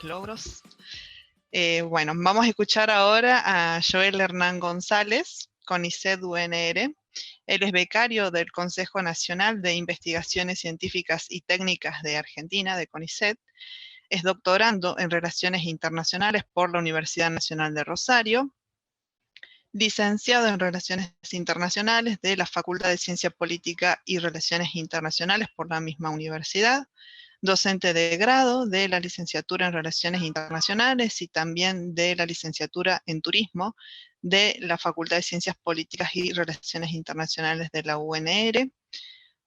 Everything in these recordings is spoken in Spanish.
logros. Bueno, vamos a escuchar ahora a Joel Hernán González, CONICET UNR. Él es becario del Consejo Nacional de Investigaciones Científicas y Técnicas de Argentina, de CONICET. Es doctorando en Relaciones Internacionales por la Universidad Nacional de Rosario. Licenciado en Relaciones Internacionales de la Facultad de Ciencia Política y Relaciones Internacionales por la misma universidad. Docente de grado de la licenciatura en Relaciones Internacionales y también de la licenciatura en Turismo de la Facultad de Ciencias Políticas y Relaciones Internacionales de la UNR.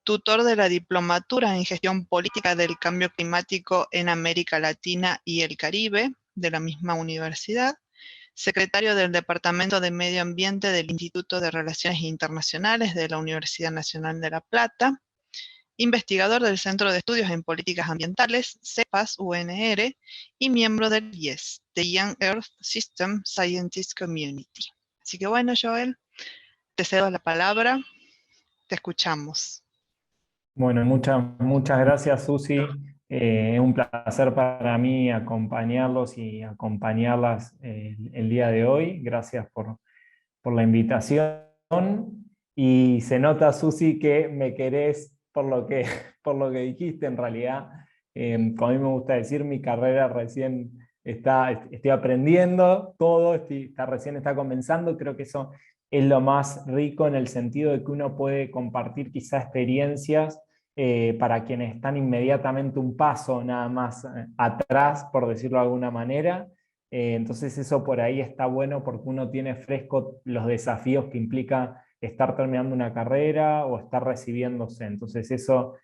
Tutor de la Diplomatura en Gestión Política del Cambio Climático en América Latina y el Caribe de la misma universidad. Secretario del Departamento de Medio Ambiente del Instituto de Relaciones Internacionales de la Universidad Nacional de La Plata. Investigador del Centro de Estudios en Políticas Ambientales, CEPAS UNR, y miembro del YES, The Young Earth System Scientist Community. Así que bueno, Joel, te cedo la palabra, te escuchamos. Bueno, muchas gracias, Susi. Es un placer para mí acompañarlos y acompañarlas el día de hoy. Gracias por la invitación. Y se nota, Susi, que me querés por lo que dijiste en realidad. Como a mí me gusta decir, mi carrera recién estoy aprendiendo todo, recién está comenzando. Creo que eso es lo más rico en el sentido de que uno puede compartir quizá experiencias para quienes están inmediatamente un paso nada más atrás, por decirlo de alguna manera. Entonces eso por ahí está bueno porque uno tiene fresco los desafíos que implica estar terminando una carrera o estar recibiéndose. Entonces eso,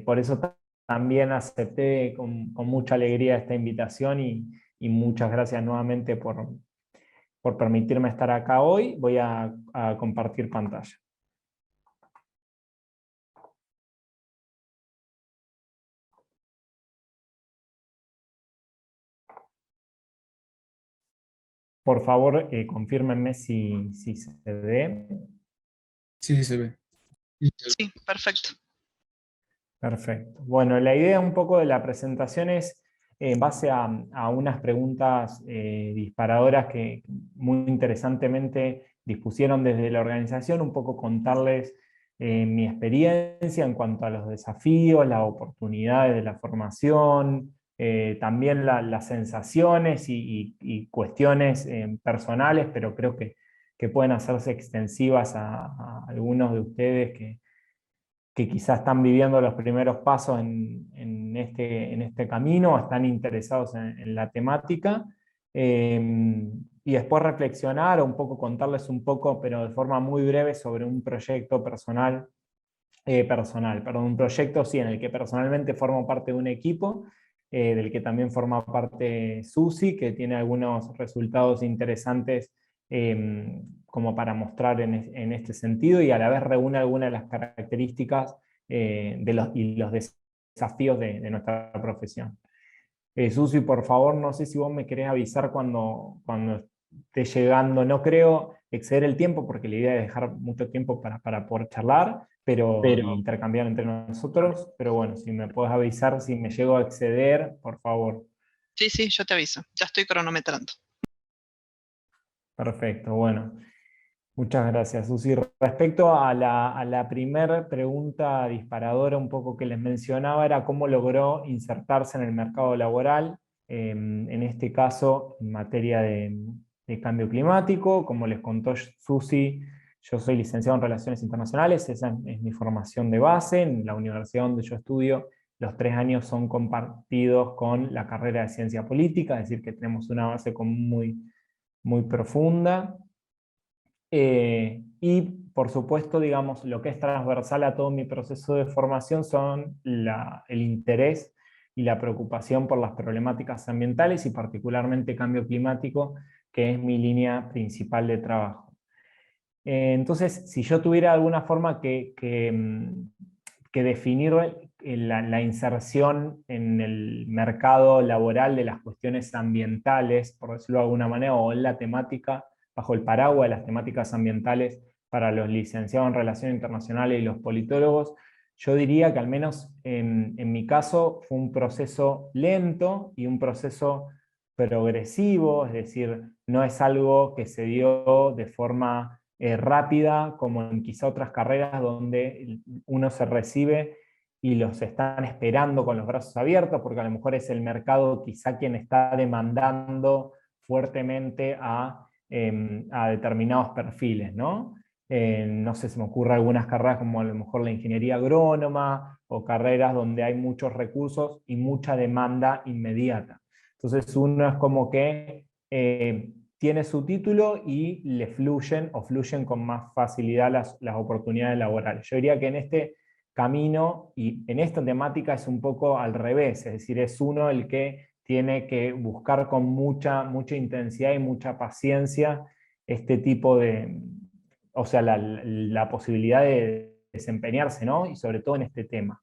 por eso también acepté con mucha alegría esta invitación y muchas gracias nuevamente por permitirme estar acá hoy. Voy a compartir pantalla. Por favor, confírmenme si se ve. Sí, se ve. Sí, perfecto. Perfecto. Bueno, la idea un poco de la presentación es en base a unas preguntas disparadoras que muy interesantemente dispusieron desde la organización, un poco contarles mi experiencia en cuanto a los desafíos, las oportunidades de la formación, también las sensaciones y cuestiones personales, pero creo que pueden hacerse extensivas a algunos de ustedes que quizás están viviendo los primeros pasos en este camino, o están interesados en la temática, y después reflexionar o un poco contarles un poco, pero de forma muy breve, sobre un proyecto un proyecto sí, en el que personalmente formo parte de un equipo, del que también forma parte Susi, que tiene algunos resultados interesantes como para mostrar en este sentido, y a la vez reúne algunas de las características y los desafíos de nuestra profesión. Susi, por favor, no sé si vos me querés avisar cuando esté llegando. No creo exceder el tiempo, porque la idea es dejar mucho tiempo para poder charlar, y intercambiar entre nosotros, pero bueno, si me podés avisar si me llego a exceder, por favor. Sí, sí, yo te aviso, ya estoy cronometrando. Perfecto, bueno. Muchas gracias, Susi. Respecto a la primera pregunta disparadora, un poco que les mencionaba, era cómo logró insertarse en el mercado laboral, en este caso en materia de cambio climático. Como les contó Susi, yo soy licenciado en Relaciones Internacionales, esa es mi formación de base. En la universidad donde yo estudio, los 3 años son compartidos con la carrera de Ciencia Política, es decir, que tenemos una base común muy profunda. Y por supuesto, digamos, lo que es transversal a todo mi proceso de formación son el interés y la preocupación por las problemáticas ambientales y particularmente cambio climático, que es mi línea principal de trabajo. Entonces, si yo tuviera alguna forma que definir la inserción en el mercado laboral de las cuestiones ambientales, por decirlo de alguna manera, o en la temática, bajo el paraguas de las temáticas ambientales para los licenciados en Relaciones Internacionales y los politólogos, yo diría que al menos en mi caso fue un proceso lento y un proceso progresivo, es decir, no es algo que se dio de forma rápida, como en quizá otras carreras donde uno se recibe y los están esperando con los brazos abiertos, porque a lo mejor es el mercado quizá quien está demandando fuertemente a determinados perfiles, ¿no? No sé, se me ocurre algunas carreras como a lo mejor la ingeniería agrónoma o carreras donde hay muchos recursos y mucha demanda inmediata. Entonces uno es como que tiene su título y le fluyen o fluyen con más facilidad las oportunidades laborales. Yo diría que en este camino y en esta temática es un poco al revés, es decir, es uno el que tiene que buscar con mucha intensidad y mucha paciencia este tipo de, o sea, la posibilidad de desempeñarse, ¿no? Y sobre todo en este tema.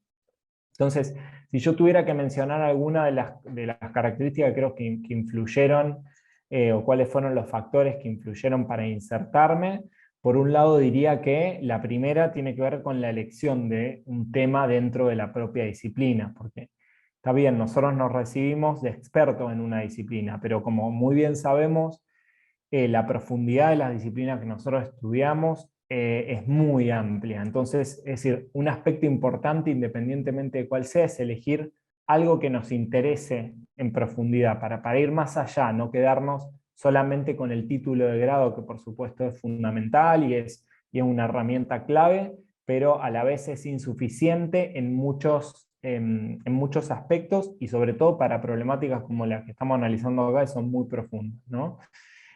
Entonces, si yo tuviera que mencionar alguna de las características que creo que influyeron, o cuáles fueron los factores que influyeron para insertarme, por un lado diría que la primera tiene que ver con la elección de un tema dentro de la propia disciplina, porque está bien, nosotros nos recibimos de expertos en una disciplina, pero como muy bien sabemos, la profundidad de las disciplinas que nosotros estudiamos es muy amplia. Entonces, es decir, un aspecto importante, independientemente de cuál sea, es elegir algo que nos interese en profundidad, para ir más allá, no quedarnos solamente con el título de grado, que por supuesto es fundamental y es una herramienta clave, pero a la vez es insuficiente en muchos aspectos y sobre todo para problemáticas como las que estamos analizando acá, que son muy profundas, ¿no?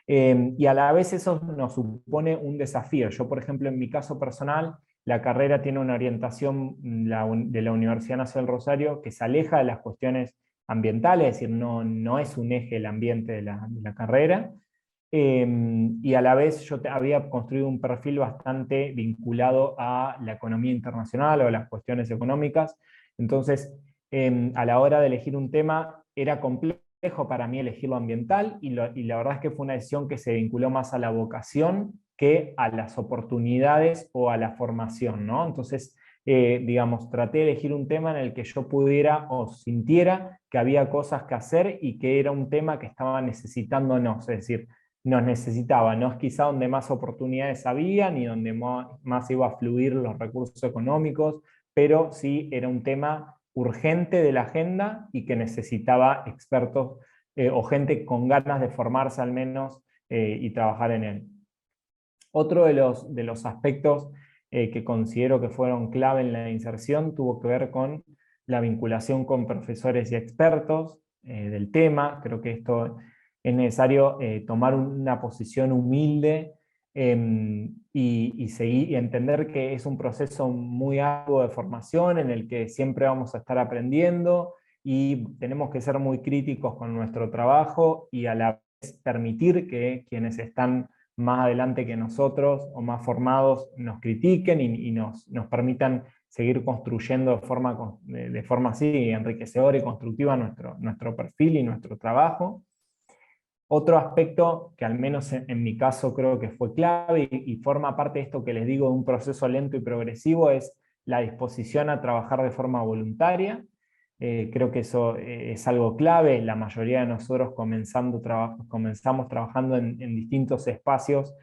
Y a la vez eso nos supone un desafío. Yo, por ejemplo, en mi caso personal, la carrera tiene una orientación de la Universidad Nacional Rosario que se aleja de las cuestiones ambientales, es decir, no es un eje el ambiente de la carrera. Y a la vez yo había construido un perfil bastante vinculado a la economía internacional o a las cuestiones económicas. Entonces, a la hora de elegir un tema, era complejo para mí elegir lo ambiental y la verdad es que fue una decisión que se vinculó más a la vocación que a las oportunidades o a la formación, ¿no? Entonces, digamos, traté de elegir un tema en el que yo pudiera o sintiera que había cosas que hacer y que era un tema que estaba necesitándonos, es decir, nos necesitaba, no es quizá donde más oportunidades había ni donde más iba a fluir los recursos económicos, pero sí era un tema urgente de la agenda y que necesitaba expertos o gente con ganas de formarse al menos y trabajar en él. Otro de los aspectos que considero que fueron clave en la inserción tuvo que ver con la vinculación con profesores y expertos del tema. Creo que esto es necesario tomar una posición humilde y entender que es un proceso muy arduo de formación en el que siempre vamos a estar aprendiendo y tenemos que ser muy críticos con nuestro trabajo y a la vez permitir que quienes están más adelante que nosotros o más formados nos critiquen y nos permitan seguir construyendo de forma así enriquecedora y constructiva nuestro perfil y nuestro trabajo. Otro aspecto que al menos en mi caso creo que fue clave y forma parte de esto que les digo de un proceso lento y progresivo es la disposición a trabajar de forma voluntaria. Creo que eso es algo clave. La mayoría de nosotros comenzamos trabajando en distintos espacios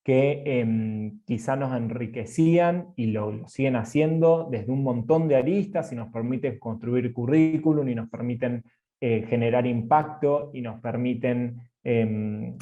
que quizá nos enriquecían y lo siguen haciendo desde un montón de aristas y nos permiten construir currículum y nos permiten generar impacto y nos permiten,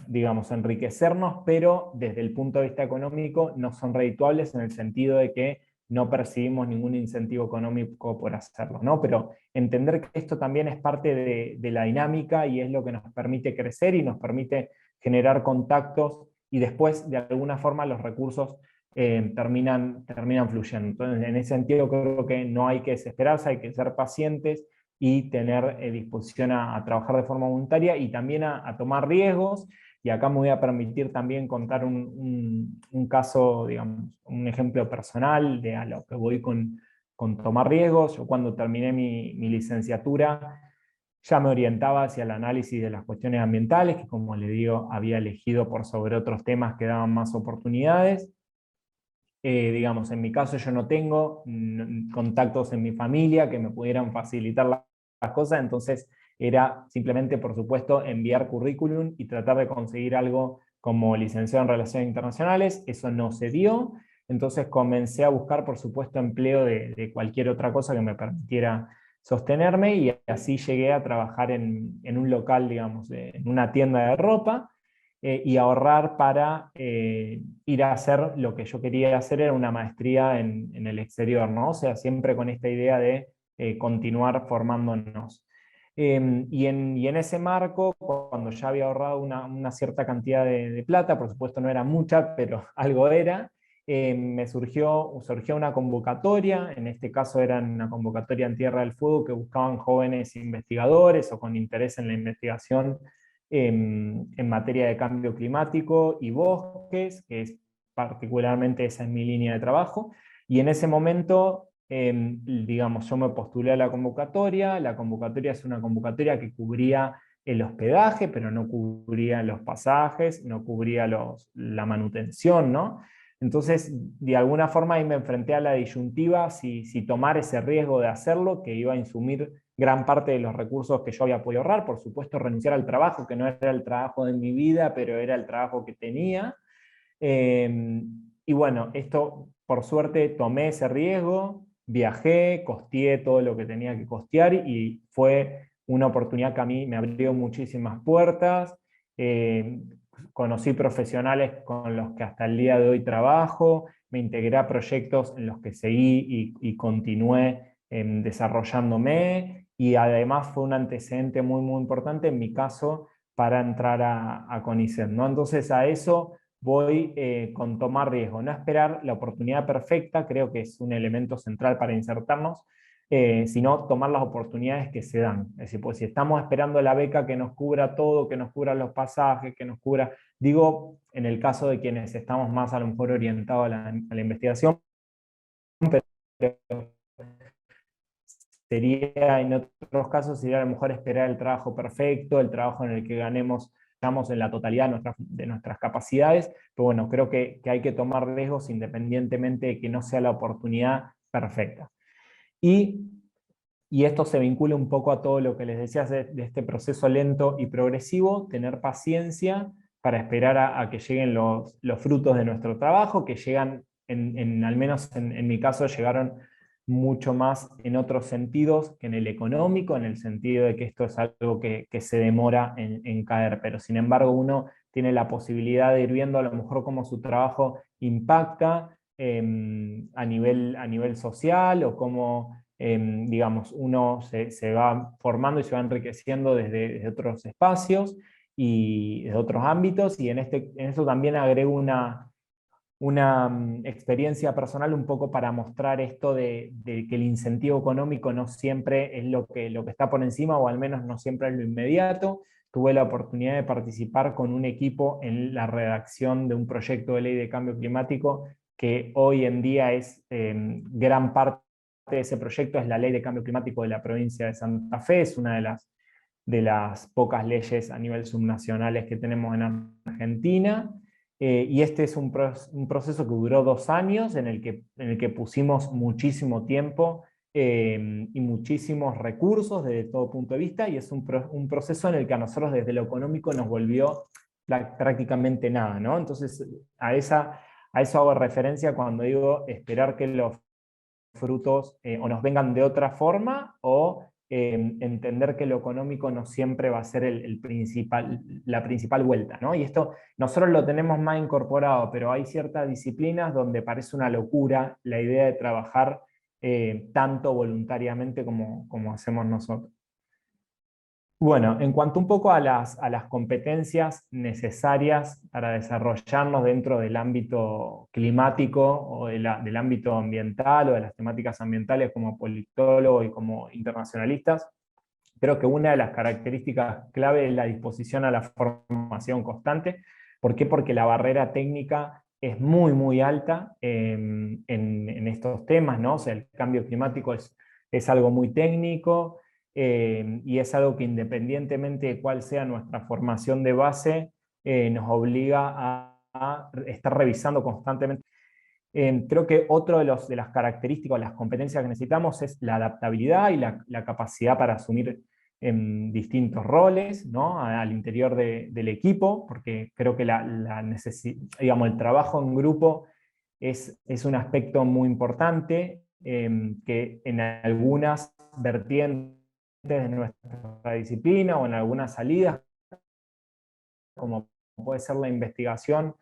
digamos, enriquecernos, pero desde el punto de vista económico no son redituables en el sentido de que no percibimos ningún incentivo económico por hacerlo, ¿no? Pero entender que esto también es parte de la dinámica y es lo que nos permite crecer y nos permite generar contactos y después de alguna forma los recursos terminan fluyendo. Entonces, en ese sentido creo que no hay que desesperarse, hay que ser pacientes y tener disposición a trabajar de forma voluntaria y también a tomar riesgos. Y acá me voy a permitir también contar un caso, digamos, un ejemplo personal de a lo que voy con tomar riesgos. Yo cuando terminé mi licenciatura ya me orientaba hacia el análisis de las cuestiones ambientales, que como le digo, había elegido por sobre otros temas que daban más oportunidades. digamos, en mi caso yo no tengo contactos en mi familia que me pudieran facilitar las cosas, entonces era simplemente, por supuesto, enviar currículum y tratar de conseguir algo como licenciado en Relaciones Internacionales. Eso no se dio, entonces comencé a buscar, por supuesto, empleo de cualquier otra cosa que me permitiera sostenerme, y así llegué a trabajar en un local, digamos, en una tienda de ropa, y ahorrar para ir a hacer lo que yo quería hacer, era una maestría en el exterior, ¿no? O sea, siempre con esta idea de continuar formándonos. Y en ese marco, cuando ya había ahorrado una cierta cantidad de plata, por supuesto no era mucha, pero algo era, me surgió una convocatoria. En este caso era una convocatoria en Tierra del Fuego, que buscaban jóvenes investigadores o con interés en la investigación en materia de cambio climático y bosques, que es particularmente esa es mi línea de trabajo. Y en ese momento, digamos, yo me postulé a la convocatoria. La convocatoria es una convocatoria que cubría el hospedaje, pero no cubría los pasajes, no cubría la manutención, ¿no? Entonces, de alguna forma ahí me enfrenté a la disyuntiva si tomar ese riesgo de hacerlo, que iba a insumir gran parte de los recursos que yo había podido ahorrar. Por supuesto, renunciar al trabajo, que no era el trabajo de mi vida, pero era el trabajo que tenía. Y bueno, esto, por suerte, tomé ese riesgo, viajé, costeé todo lo que tenía que costear, y fue una oportunidad que a mí me abrió muchísimas puertas. Eh, Conocí profesionales con los que hasta el día de hoy trabajo, me integré a proyectos en los que seguí y continué desarrollándome, y además fue un antecedente muy, muy importante en mi caso para entrar a CONICET, ¿no? Entonces a eso voy con tomar riesgo, no esperar la oportunidad perfecta, creo que es un elemento central para insertarnos, sino tomar las oportunidades que se dan. Es decir, pues si estamos esperando la beca que nos cubra todo, que nos cubra los pasajes, que nos cubra, digo, en el caso de quienes estamos más a lo mejor orientados a la investigación, pero sería, en otros casos, sería a lo mejor esperar el trabajo perfecto, el trabajo en el que ganemos en la totalidad de nuestras capacidades, pero bueno, creo que hay que tomar riesgos independientemente de que no sea la oportunidad perfecta. Y esto se vincula un poco a todo lo que les decía de este proceso lento y progresivo, tener paciencia para esperar a que lleguen los frutos de nuestro trabajo, que llegan, al menos en mi caso, llegaron mucho más en otros sentidos que en el económico, en el sentido de que esto es algo que se demora en caer, pero sin embargo uno tiene la posibilidad de ir viendo a lo mejor cómo su trabajo impacta a nivel social, o cómo digamos, uno se va formando y se va enriqueciendo desde otros espacios y desde otros ámbitos, y en eso también agrego una experiencia personal un poco para mostrar esto de que el incentivo económico no siempre es lo que está por encima, o al menos no siempre es lo inmediato. Tuve la oportunidad de participar con un equipo en la redacción de un proyecto de ley de cambio climático que hoy en día es gran parte de ese proyecto, es la ley de cambio climático de la provincia de Santa Fe. Es una de las pocas leyes a nivel subnacionales que tenemos en Argentina. Y este es un proceso que duró 2 años, en el que pusimos muchísimo tiempo y muchísimos recursos desde todo punto de vista, y es un proceso en el que a nosotros desde lo económico nos volvió prácticamente nada, ¿no? Entonces a eso hago referencia cuando digo esperar que los frutos o nos vengan de otra forma, o entender que lo económico no siempre va a ser la principal vuelta, ¿no? Y esto nosotros lo tenemos más incorporado, pero hay ciertas disciplinas donde parece una locura la idea de trabajar tanto voluntariamente como hacemos nosotros. Bueno, en cuanto un poco a las competencias necesarias para desarrollarnos dentro del ámbito climático o del ámbito ambiental o de las temáticas ambientales como politólogos y como internacionalistas, creo que una de las características clave es la disposición a la formación constante. ¿Por qué? Porque la barrera técnica es muy, muy alta en estos temas, ¿no? O sea, el cambio climático es algo muy técnico. Y es algo que, independientemente de cuál sea nuestra formación de base, nos obliga a estar revisando constantemente. Creo que otro de las características, las competencias que necesitamos es la adaptabilidad y la capacidad para asumir distintos roles, ¿no? Al interior del equipo, porque creo que digamos, el trabajo en grupo es un aspecto muy importante, que en algunas vertientes de nuestra disciplina o en algunas salidas, como puede ser la investigación,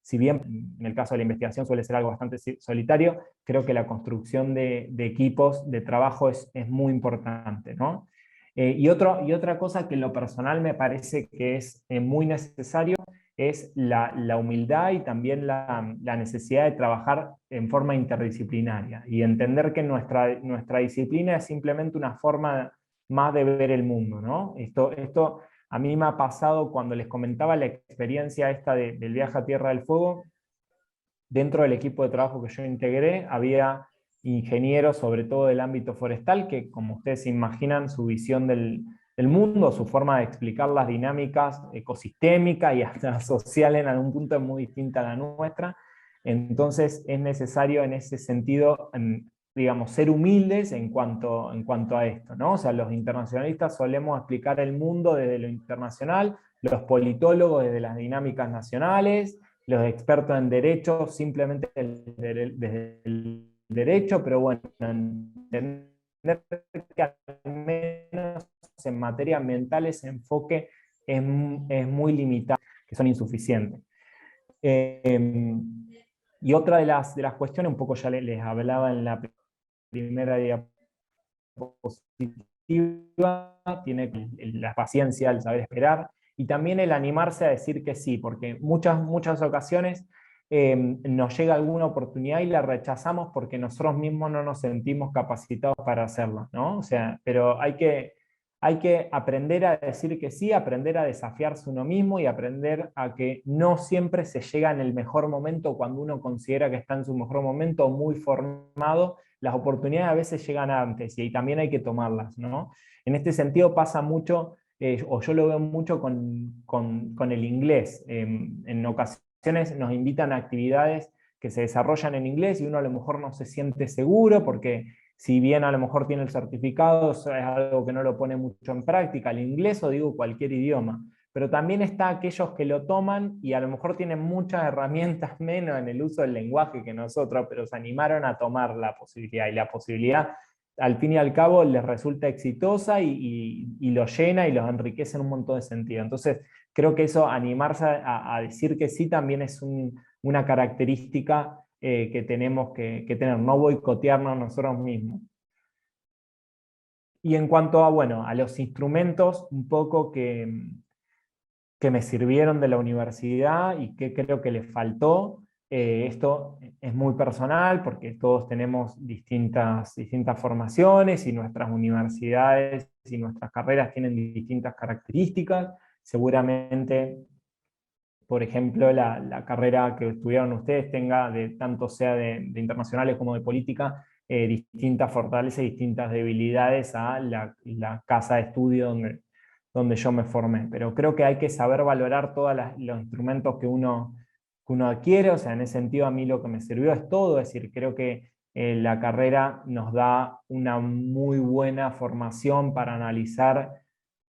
si bien en el caso de la investigación suele ser algo bastante solitario, creo que la construcción de equipos de trabajo es muy importante, ¿no? Y otra cosa que en lo personal me parece que es muy necesario es la humildad y también la necesidad de trabajar en forma interdisciplinaria y entender que nuestra disciplina es simplemente una forma más de ver el mundo, ¿no? Esto a mí me ha pasado cuando les comentaba la experiencia esta del viaje a Tierra del Fuego. Dentro del equipo de trabajo que yo integré había ingenieros, sobre todo del ámbito forestal, que como ustedes se imaginan, su visión del mundo, su forma de explicar las dinámicas ecosistémicas y hasta sociales en algún punto es muy distinta a la nuestra. Entonces es necesario en ese sentido, digamos, ser humildes en cuanto a esto, ¿no? O sea, los internacionalistas solemos explicar el mundo desde lo internacional, los politólogos desde las dinámicas nacionales, los expertos en derecho simplemente desde el derecho, pero bueno, entender que al menos en materia ambiental ese enfoque es muy limitado, que son insuficientes. Y otra de las cuestiones, un poco ya les hablaba en la primera diapositiva, tiene la paciencia, el saber esperar, y también el animarse a decir que sí, porque muchas ocasiones nos llega alguna oportunidad y la rechazamos porque nosotros mismos no nos sentimos capacitados para hacerlo, ¿no? O sea, pero hay que aprender a decir que sí, aprender a desafiarse uno mismo y aprender a que no siempre se llega en el mejor momento cuando uno considera que está en su mejor momento, muy formado. Las oportunidades a veces llegan antes y también hay que tomarlas, ¿no? En este sentido pasa mucho, o yo lo veo mucho con el inglés. En ocasiones nos invitan a actividades que se desarrollan en inglés y uno a lo mejor no se siente seguro porque si bien a lo mejor tiene el certificado, es algo que no lo pone mucho en práctica, el inglés o digo cualquier idioma. Pero también está aquellos que lo toman y a lo mejor tienen muchas herramientas menos en el uso del lenguaje que nosotros, pero se animaron a tomar la posibilidad. Y la posibilidad, al fin y al cabo, les resulta exitosa y los llena y los enriquece en un montón de sentido. Entonces, creo que eso, animarse a decir que sí, también es una característica que tenemos que tener, no boicotearnos nosotros mismos. Y en cuanto a los instrumentos, un poco que me sirvieron de la universidad y que creo que les faltó, esto es muy personal porque todos tenemos distintas formaciones y nuestras universidades y nuestras carreras tienen distintas características. Seguramente, por ejemplo, la carrera que estudiaron ustedes tenga, tanto sea de internacionales como de política, distintas fortalezas y distintas debilidades a la casa de estudio donde yo me formé. Pero creo que hay que saber valorar todos los instrumentos que uno adquiere. O sea, en ese sentido a mí lo que me sirvió es todo. Es decir, creo que la carrera nos da una muy buena formación para analizar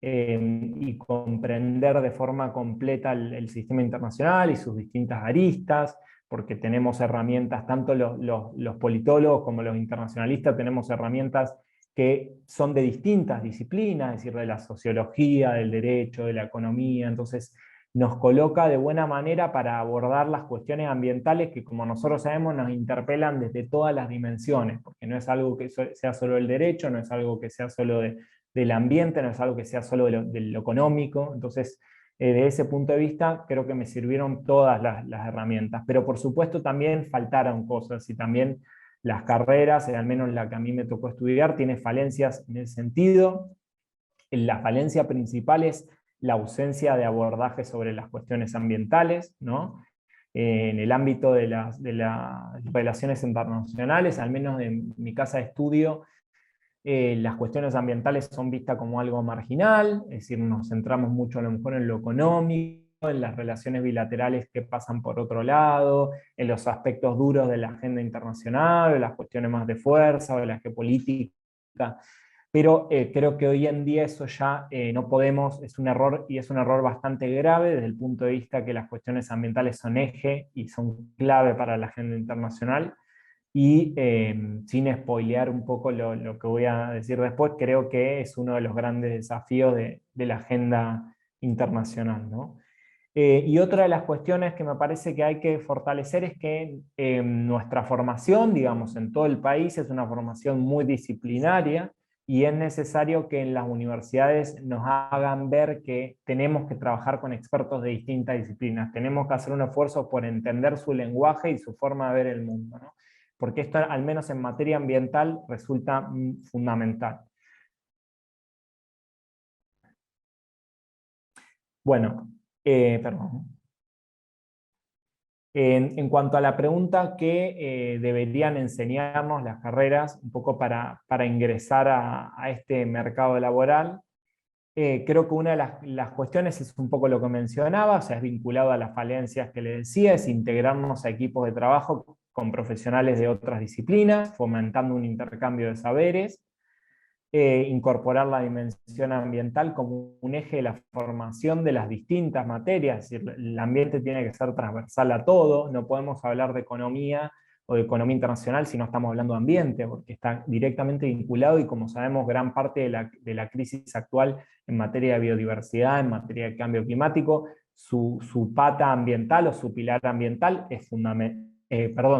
y comprender de forma completa el sistema internacional y sus distintas aristas, porque tenemos herramientas, tanto los politólogos como los internacionalistas tenemos herramientas que son de distintas disciplinas, es decir, de la sociología, del derecho, de la economía. Entonces nos coloca de buena manera para abordar las cuestiones ambientales que, como nosotros sabemos, nos interpelan desde todas las dimensiones, porque no es algo que sea solo el derecho, no es algo que sea solo del ambiente, no es algo que sea solo de lo económico. Entonces, de ese punto de vista, creo que me sirvieron todas las herramientas, pero por supuesto también faltaron cosas y también las carreras, al menos la que a mí me tocó estudiar, tiene falencias en ese sentido. La falencia principal es la ausencia de abordaje sobre las cuestiones ambientales, ¿no? En el ámbito de las relaciones internacionales, al menos en mi casa de estudio, las cuestiones ambientales son vistas como algo marginal, es decir, nos centramos mucho a lo mejor en lo económico, en las relaciones bilaterales que pasan por otro lado, en los aspectos duros de la agenda internacional, o las cuestiones más de fuerza, o de la geopolítica. Pero creo que hoy en día eso ya no podemos, es un error, y es un error bastante grave desde el punto de vista que las cuestiones ambientales son eje y son clave para la agenda internacional. Y sin spoilear un poco lo que voy a decir después, creo que es uno de los grandes desafíos de la agenda internacional, ¿no? Y otra de las cuestiones que me parece que hay que fortalecer es que nuestra formación, digamos, en todo el país es una formación muy disciplinaria, y es necesario que en las universidades nos hagan ver que tenemos que trabajar con expertos de distintas disciplinas, tenemos que hacer un esfuerzo por entender su lenguaje y su forma de ver el mundo, ¿no? Porque esto, al menos en materia ambiental, resulta fundamental. Bueno, perdón. En cuanto a la pregunta que deberían enseñarnos las carreras, un poco para ingresar a este mercado laboral, creo que una de las cuestiones es un poco lo que mencionaba, o sea, es vinculado a las falencias que le decía, es integrarnos a equipos de trabajo con profesionales de otras disciplinas, fomentando un intercambio de saberes, incorporar la dimensión ambiental como un eje de la formación de las distintas materias, es decir, el ambiente tiene que ser transversal a todo, no podemos hablar de economía o de economía internacional si no estamos hablando de ambiente, porque está directamente vinculado, y como sabemos, gran parte de la crisis actual en materia de biodiversidad, en materia de cambio climático, su pata ambiental o su pilar ambiental es fundamental.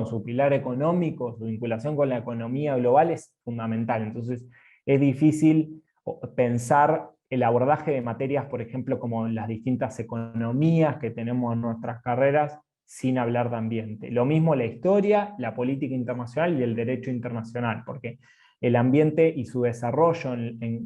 Su pilar económico, su vinculación con la economía global es fundamental. Entonces, es difícil pensar el abordaje de materias, por ejemplo, como las distintas economías que tenemos en nuestras carreras, sin hablar de ambiente. Lo mismo la historia, la política internacional y el derecho internacional, porque el ambiente y su desarrollo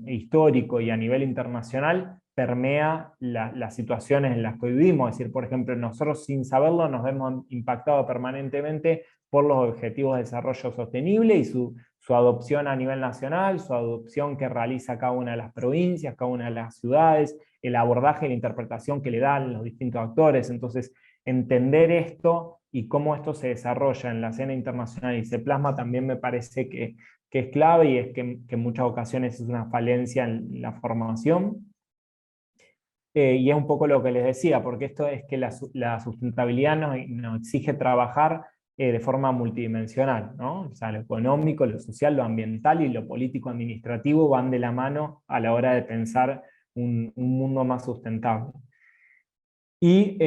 histórico y a nivel internacional permea las situaciones en las que vivimos. Es decir, por ejemplo, nosotros sin saberlo nos vemos impactados permanentemente por los objetivos de desarrollo sostenible y su adopción a nivel nacional, su adopción que realiza cada una de las provincias, cada una de las ciudades, el abordaje y la interpretación que le dan los distintos actores. Entonces, entender esto y cómo esto se desarrolla en la escena internacional y se plasma también me parece que es clave, y es que en muchas ocasiones es una falencia en la formación. Y es un poco lo que les decía, porque esto es que la sustentabilidad nos exige trabajar de forma multidimensional, ¿no? O sea, lo económico, lo social, lo ambiental y lo político-administrativo van de la mano a la hora de pensar un mundo más sustentable. Y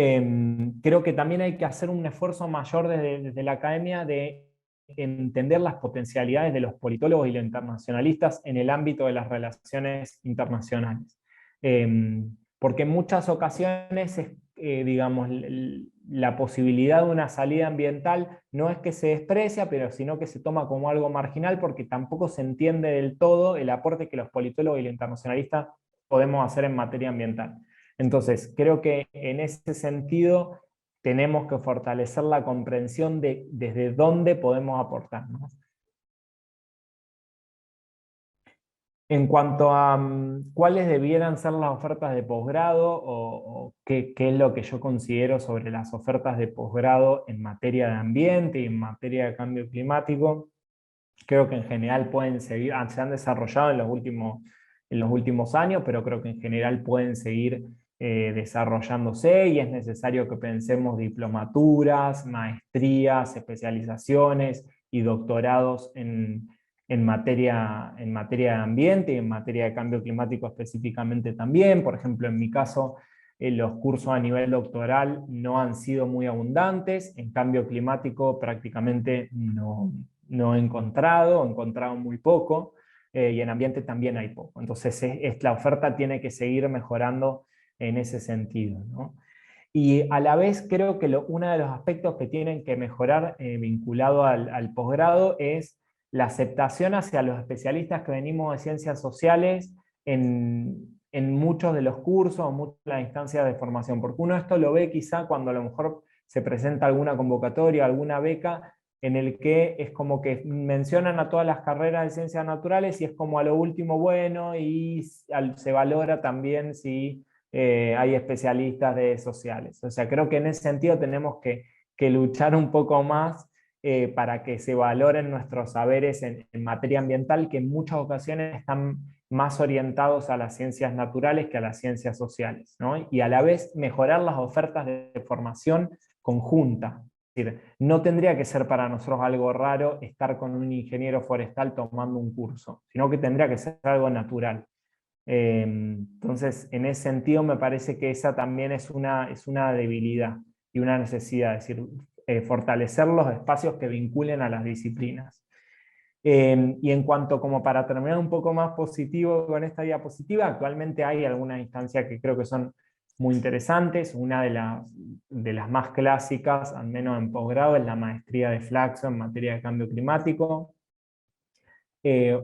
creo que también hay que hacer un esfuerzo mayor desde la academia de entender las potencialidades de los politólogos y los internacionalistas en el ámbito de las relaciones internacionales. Porque en muchas ocasiones, digamos, la posibilidad de una salida ambiental no es que se desprecia, pero sino que se toma como algo marginal, porque tampoco se entiende del todo el aporte que los politólogos y los internacionalistas podemos hacer en materia ambiental. Entonces, creo que en ese sentido tenemos que fortalecer la comprensión de desde dónde podemos aportar, ¿no? En cuanto a cuáles debieran ser las ofertas de posgrado o qué es lo que yo considero sobre las ofertas de posgrado en materia de ambiente y en materia de cambio climático, creo que en general pueden seguir, se han desarrollado en los últimos años, pero creo que en general pueden seguir desarrollándose, y es necesario que pensemos diplomaturas, maestrías, especializaciones y doctorados en materia de ambiente y en materia de cambio climático específicamente también. Por ejemplo, en mi caso, los cursos a nivel doctoral no han sido muy abundantes, en cambio climático prácticamente no he encontrado muy poco, y en ambiente también hay poco. Entonces la oferta tiene que seguir mejorando en ese sentido, ¿no? Y a la vez creo que uno de los aspectos que tienen que mejorar vinculado al posgrado es la aceptación hacia los especialistas que venimos de ciencias sociales en muchos de los cursos o muchas de las instancias de formación, porque uno esto lo ve quizá cuando a lo mejor se presenta alguna convocatoria, alguna beca, en el que es como que mencionan a todas las carreras de ciencias naturales y es como a lo último bueno, y se valora también si hay especialistas de sociales. O sea, creo que en ese sentido tenemos que luchar un poco más para que se valoren nuestros saberes en materia ambiental, que en muchas ocasiones están más orientados a las ciencias naturales que a las ciencias sociales, ¿no? Y a la vez mejorar las ofertas de formación conjunta. Es decir, no tendría que ser para nosotros algo raro estar con un ingeniero forestal tomando un curso, sino que tendría que ser algo natural. Entonces, en ese sentido me parece que esa también es una debilidad y una necesidad, es decir, fortalecer los espacios que vinculen a las disciplinas. Y en cuanto, como para terminar un poco más positivo con esta diapositiva, actualmente hay algunas instancias que creo que son muy interesantes. Una de las más clásicas, al menos en posgrado, es la maestría de Flaxo en materia de cambio climático.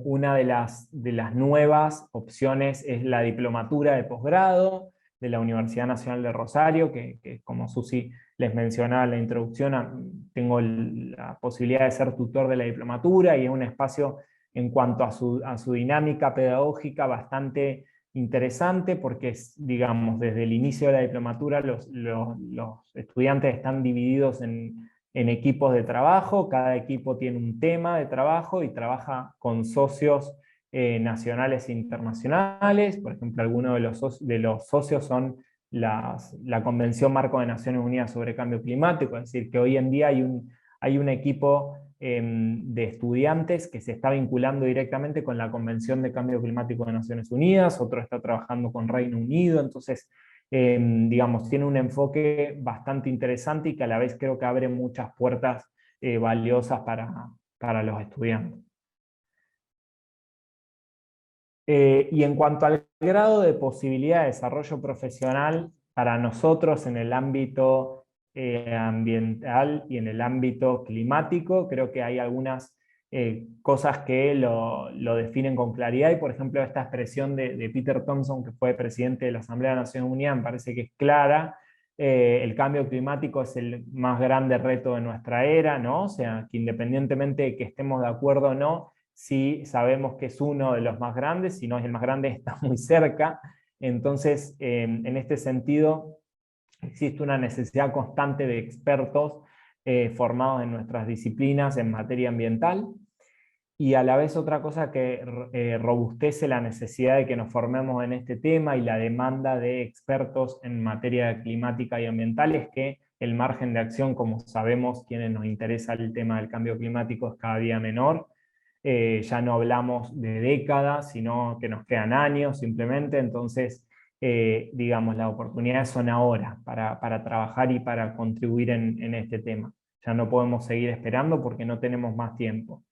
Una de las nuevas opciones es la diplomatura de posgrado de la Universidad Nacional de Rosario, que como Susi les mencionaba en la introducción, tengo la posibilidad de ser tutor de la diplomatura, y es un espacio en cuanto a su dinámica pedagógica bastante interesante, porque digamos, desde el inicio de la diplomatura los estudiantes están divididos en equipos de trabajo. Cada equipo tiene un tema de trabajo y trabaja con socios nacionales e internacionales. Por ejemplo, algunos de los socios son la Convención Marco de Naciones Unidas sobre Cambio Climático, es decir, que hoy en día hay un equipo de estudiantes que se está vinculando directamente con la Convención de Cambio Climático de Naciones Unidas, otro está trabajando con Reino Unido. Entonces, digamos, tiene un enfoque bastante interesante y que a la vez creo que abre muchas puertas valiosas para los estudiantes. Y en cuanto al grado de posibilidad de desarrollo profesional para nosotros en el ámbito ambiental y en el ámbito climático, creo que hay algunas cosas que lo definen con claridad, y por ejemplo esta expresión de Peter Thompson, que fue presidente de la Asamblea de Naciones Unidas, me parece que es clara. El cambio climático es el más grande reto de nuestra era, ¿no? O sea, que independientemente de que estemos de acuerdo o no, sí sabemos que es uno de los más grandes, si no es el más grande, está muy cerca. Entonces, en este sentido, existe una necesidad constante de expertos formados en nuestras disciplinas en materia ambiental, y a la vez otra cosa que robustece la necesidad de que nos formemos en este tema y la demanda de expertos en materia climática y ambiental es que el margen de acción, como sabemos quienes nos interesa el tema del cambio climático, es cada día menor. Ya no hablamos de décadas, sino que nos quedan años simplemente. Entonces, digamos, las oportunidades son ahora para trabajar y para contribuir en este tema. Ya no podemos seguir esperando porque no tenemos más tiempo.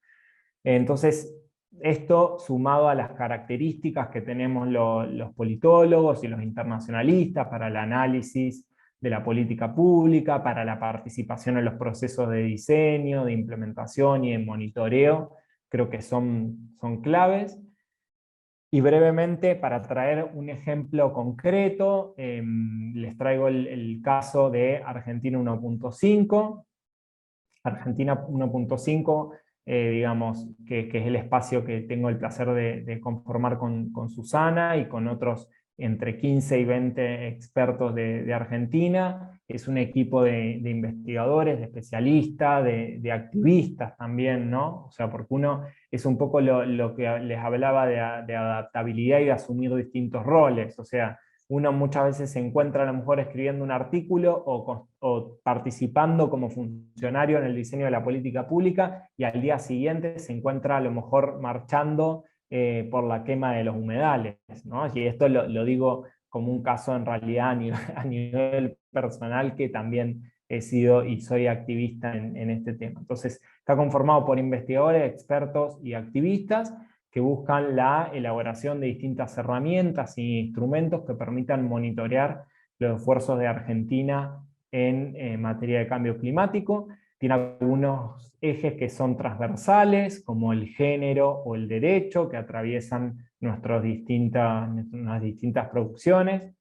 Entonces, esto sumado a las características que tenemos los politólogos y los internacionalistas para el análisis de la política pública, para la participación en los procesos de diseño, de implementación y de monitoreo, creo que son claves. Y brevemente, para traer un ejemplo concreto, les traigo el caso de Argentina 1.5. Argentina 1.5, digamos, que es el espacio que tengo el placer de conformar con Susana y con otros entre 15 y 20 expertos de Argentina. Es un equipo de investigadores, de especialistas, de activistas también, ¿no? O sea, porque uno es un poco lo que les hablaba de adaptabilidad y de asumir distintos roles. O sea, uno muchas veces se encuentra a lo mejor escribiendo un artículo o participando como funcionario en el diseño de la política pública, y al día siguiente se encuentra a lo mejor marchando por la quema de los humedales, ¿no? Y esto lo digo como un caso en realidad a nivel personal, que también he sido y soy activista en este tema. Entonces, está conformado por investigadores, expertos y activistas que buscan la elaboración de distintas herramientas e instrumentos que permitan monitorear los esfuerzos de Argentina en materia de cambio climático. Tiene algunos ejes que son transversales, como el género o el derecho, que atraviesan nuestras distintas producciones,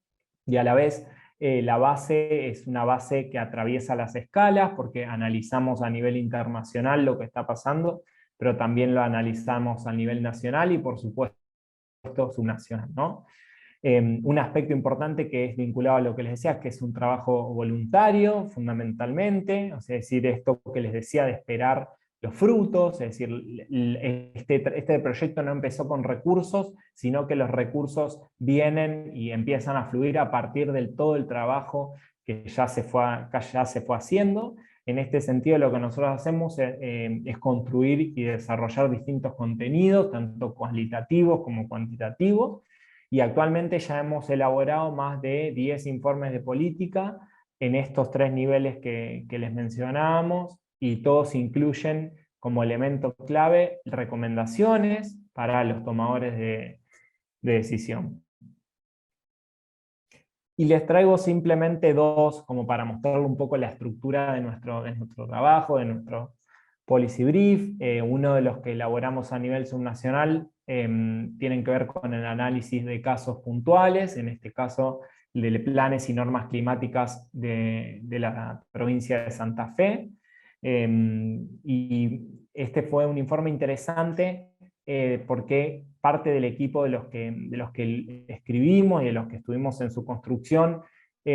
y a la vez la base es una base que atraviesa las escalas, porque analizamos a nivel internacional lo que está pasando, pero también lo analizamos a nivel nacional y por supuesto subnacional, ¿no? Un aspecto importante que es vinculado a lo que les decía, que es un trabajo voluntario, fundamentalmente, o sea, es decir, esto que les decía de esperar los frutos, es decir, este proyecto no empezó con recursos, sino que los recursos vienen y empiezan a fluir a partir del todo el trabajo que ya se fue haciendo. En este sentido, lo que nosotros hacemos es construir y desarrollar distintos contenidos, tanto cualitativos como cuantitativos, y actualmente ya hemos elaborado más de 10 informes de política en estos 3 niveles que les mencionábamos, y todos incluyen como elemento clave recomendaciones para los tomadores de decisión. Y les traigo simplemente 2, como para mostrarle un poco la estructura de nuestro trabajo, de nuestro policy brief. Uno de los que elaboramos a nivel subnacional tienen que ver con el análisis de casos puntuales, en este caso de planes y normas climáticas de la provincia de Santa Fe. Y este fue un informe interesante porque parte del equipo de los que escribimos y de los que estuvimos en su construcción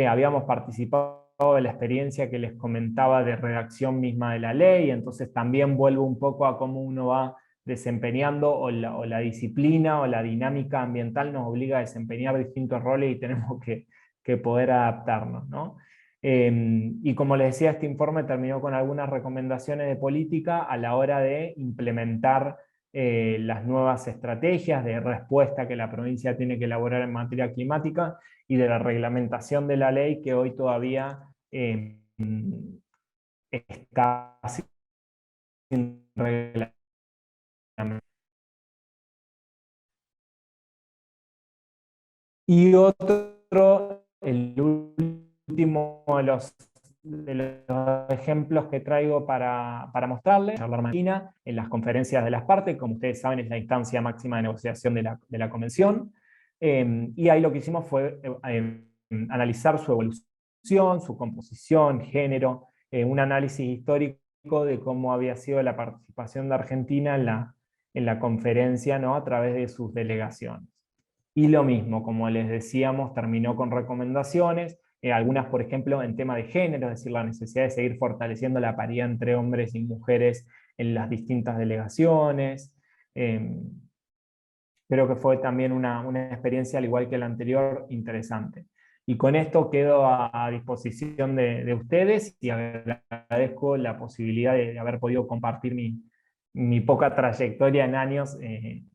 habíamos participado de la experiencia que les comentaba de redacción misma de la ley, entonces también vuelvo un poco a cómo uno va desempeñando, o la disciplina o la dinámica ambiental nos obliga a desempeñar distintos roles y tenemos que poder adaptarnos, ¿no? Y como les decía, este informe terminó con algunas recomendaciones de política a la hora de implementar las nuevas estrategias de respuesta que la provincia tiene que elaborar en materia climática y de la reglamentación de la ley que hoy todavía está sin reglamento. Y otro, el último de los ejemplos que traigo para mostrarles, charlar mañana en las conferencias de las partes, como ustedes saben es la instancia máxima de negociación de la convención, y ahí lo que hicimos fue analizar su evolución, su composición, género, un análisis histórico de cómo había sido la participación de Argentina en la conferencia, ¿no? A través de sus delegaciones. Y lo mismo, como les decíamos, terminó con recomendaciones, algunas, por ejemplo, en tema de género, es decir, la necesidad de seguir fortaleciendo la paridad entre hombres y mujeres en las distintas delegaciones. Creo que fue también una experiencia, al igual que la anterior, interesante. Y con esto quedo a disposición de ustedes, y agradezco la posibilidad de haber podido compartir mi poca trayectoria en años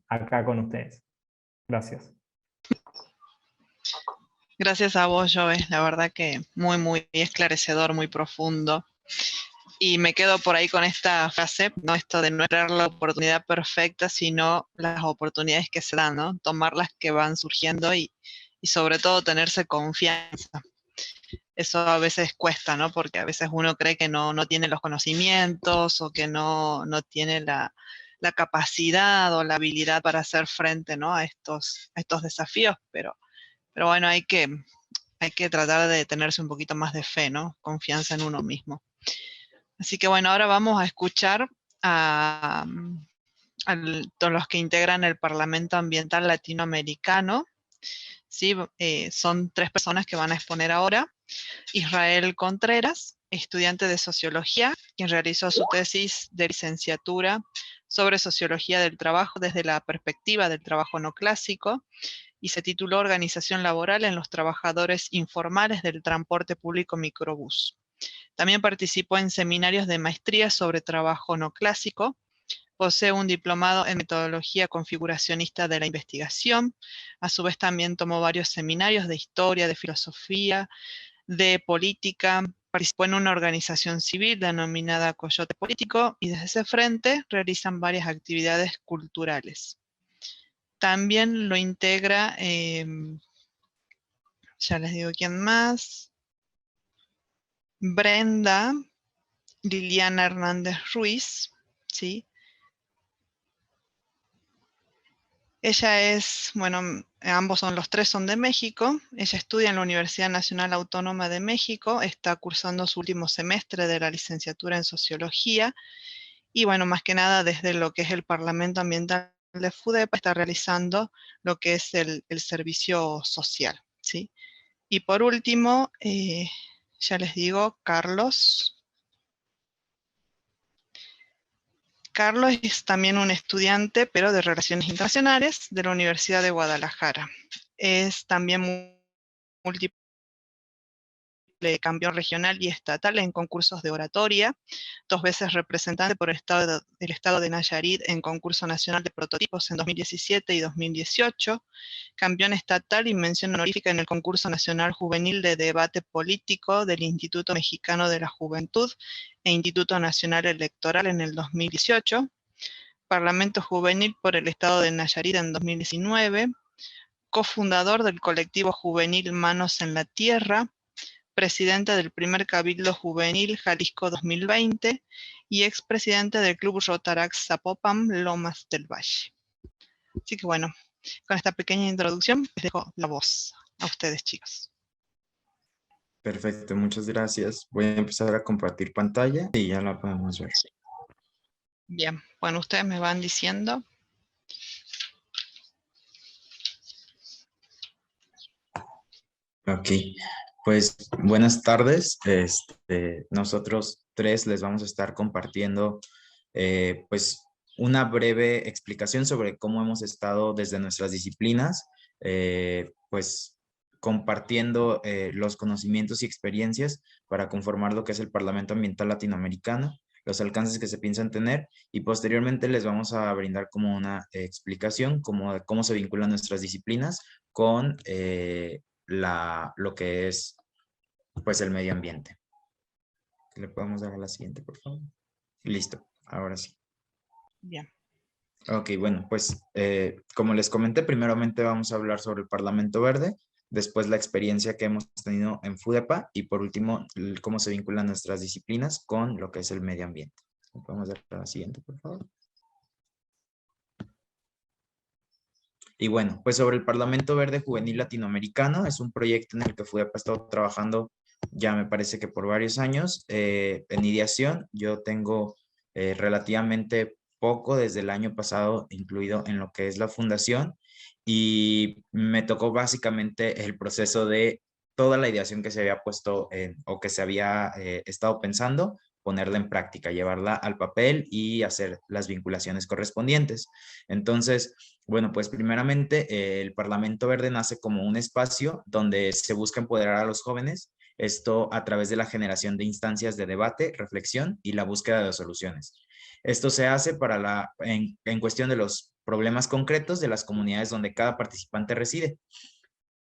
acá con ustedes. Gracias. Gracias a vos, Joe. La verdad que muy esclarecedor, muy profundo. Y me quedo por ahí con esta frase, no esto de no esperar la oportunidad perfecta, sino las oportunidades que se dan, ¿no? Tomar las que van surgiendo y sobre todo tenerse confianza. Eso a veces cuesta, ¿no? Porque a veces uno cree que no tiene los conocimientos o que no tiene la capacidad o la habilidad para hacer frente, ¿no? a estos desafíos, pero bueno, hay que tratar de tenerse un poquito más de fe, ¿no? Confianza en uno mismo. Así que bueno, ahora vamos a escuchar a todos los que integran el Parlamento Ambiental Latinoamericano. ¿Sí? Son 3 personas que van a exponer ahora. Israel Contreras, estudiante de Sociología, quien realizó su tesis de licenciatura sobre Sociología del Trabajo desde la perspectiva del trabajo no clásico, y se tituló Organización Laboral en los Trabajadores Informales del Transporte Público Microbús. También participó en seminarios de maestría sobre trabajo no clásico. Posee un diplomado en metodología configuracionista de la investigación. A su vez también tomó varios seminarios de historia, de filosofía, de política. Participó en una organización civil denominada Coyote Político y desde ese frente realizan varias actividades culturales. También lo integra, ya les digo quién más, Brenda Liliana Hernández Ruiz, ¿sí? Ella es, bueno, ambos los 3 son de México. Ella estudia en la Universidad Nacional Autónoma de México, está cursando su último semestre de la licenciatura en Sociología, y bueno, más que nada desde lo que es el Parlamento Ambiental de FUDEPA está realizando lo que es el servicio social, ¿sí? Y por último, ya les digo, Carlos. Carlos es también un estudiante, pero de Relaciones Internacionales, de la Universidad de Guadalajara. Es también múltiple campeón regional y estatal en concursos de oratoria, 2 veces representante por el estado de Nayarit en concurso nacional de prototipos en 2017 y 2018, campeón estatal y mención honorífica en el concurso nacional juvenil de debate político del Instituto Mexicano de la Juventud e Instituto Nacional Electoral en el 2018, Parlamento Juvenil por el estado de Nayarit en 2019, cofundador del colectivo juvenil Manos en la Tierra, presidente del primer Cabildo Juvenil Jalisco 2020 y expresidente del Club Rotaract Zapopan Lomas del Valle. Así que bueno, con esta pequeña introducción les dejo la voz a ustedes, chicos. Perfecto, muchas gracias. Voy a empezar a compartir pantalla y ya la podemos ver. Bien, bueno, ustedes me van diciendo. Ok, pues buenas tardes. Nosotros tres les vamos a estar compartiendo pues una breve explicación sobre cómo hemos estado desde nuestras disciplinas, pues compartiendo los conocimientos y experiencias para conformar lo que es el Parlamento Ambiental Latinoamericano, los alcances que se piensan tener, y posteriormente les vamos a brindar como una explicación como de cómo se vinculan nuestras disciplinas con lo que es pues el medio ambiente. ¿Le podemos dar a la siguiente, por favor? Listo, ahora sí. Bien. Ok, bueno, pues como les comenté, primeramente vamos a hablar sobre el Parlamento Verde, después la experiencia que hemos tenido en FUDEPA y por último, cómo se vinculan nuestras disciplinas con lo que es el medio ambiente. ¿Podemos dar a la siguiente, por favor? Y bueno, pues sobre el Parlamento Verde Juvenil Latinoamericano, es un proyecto en el que FUDEPA ha estado trabajando ya me parece que por varios años en ideación. Yo tengo relativamente poco desde el año pasado incluido en lo que es la fundación y me tocó básicamente el proceso de toda la ideación que se había puesto o que se había estado pensando, ponerla en práctica, llevarla al papel y hacer las vinculaciones correspondientes. Entonces, bueno, pues primeramente el Parlamento Verde nace como un espacio donde se busca empoderar a los jóvenes, esto a través de la generación de instancias de debate, reflexión y la búsqueda de soluciones. Esto se hace en cuestión de los problemas concretos de las comunidades donde cada participante reside.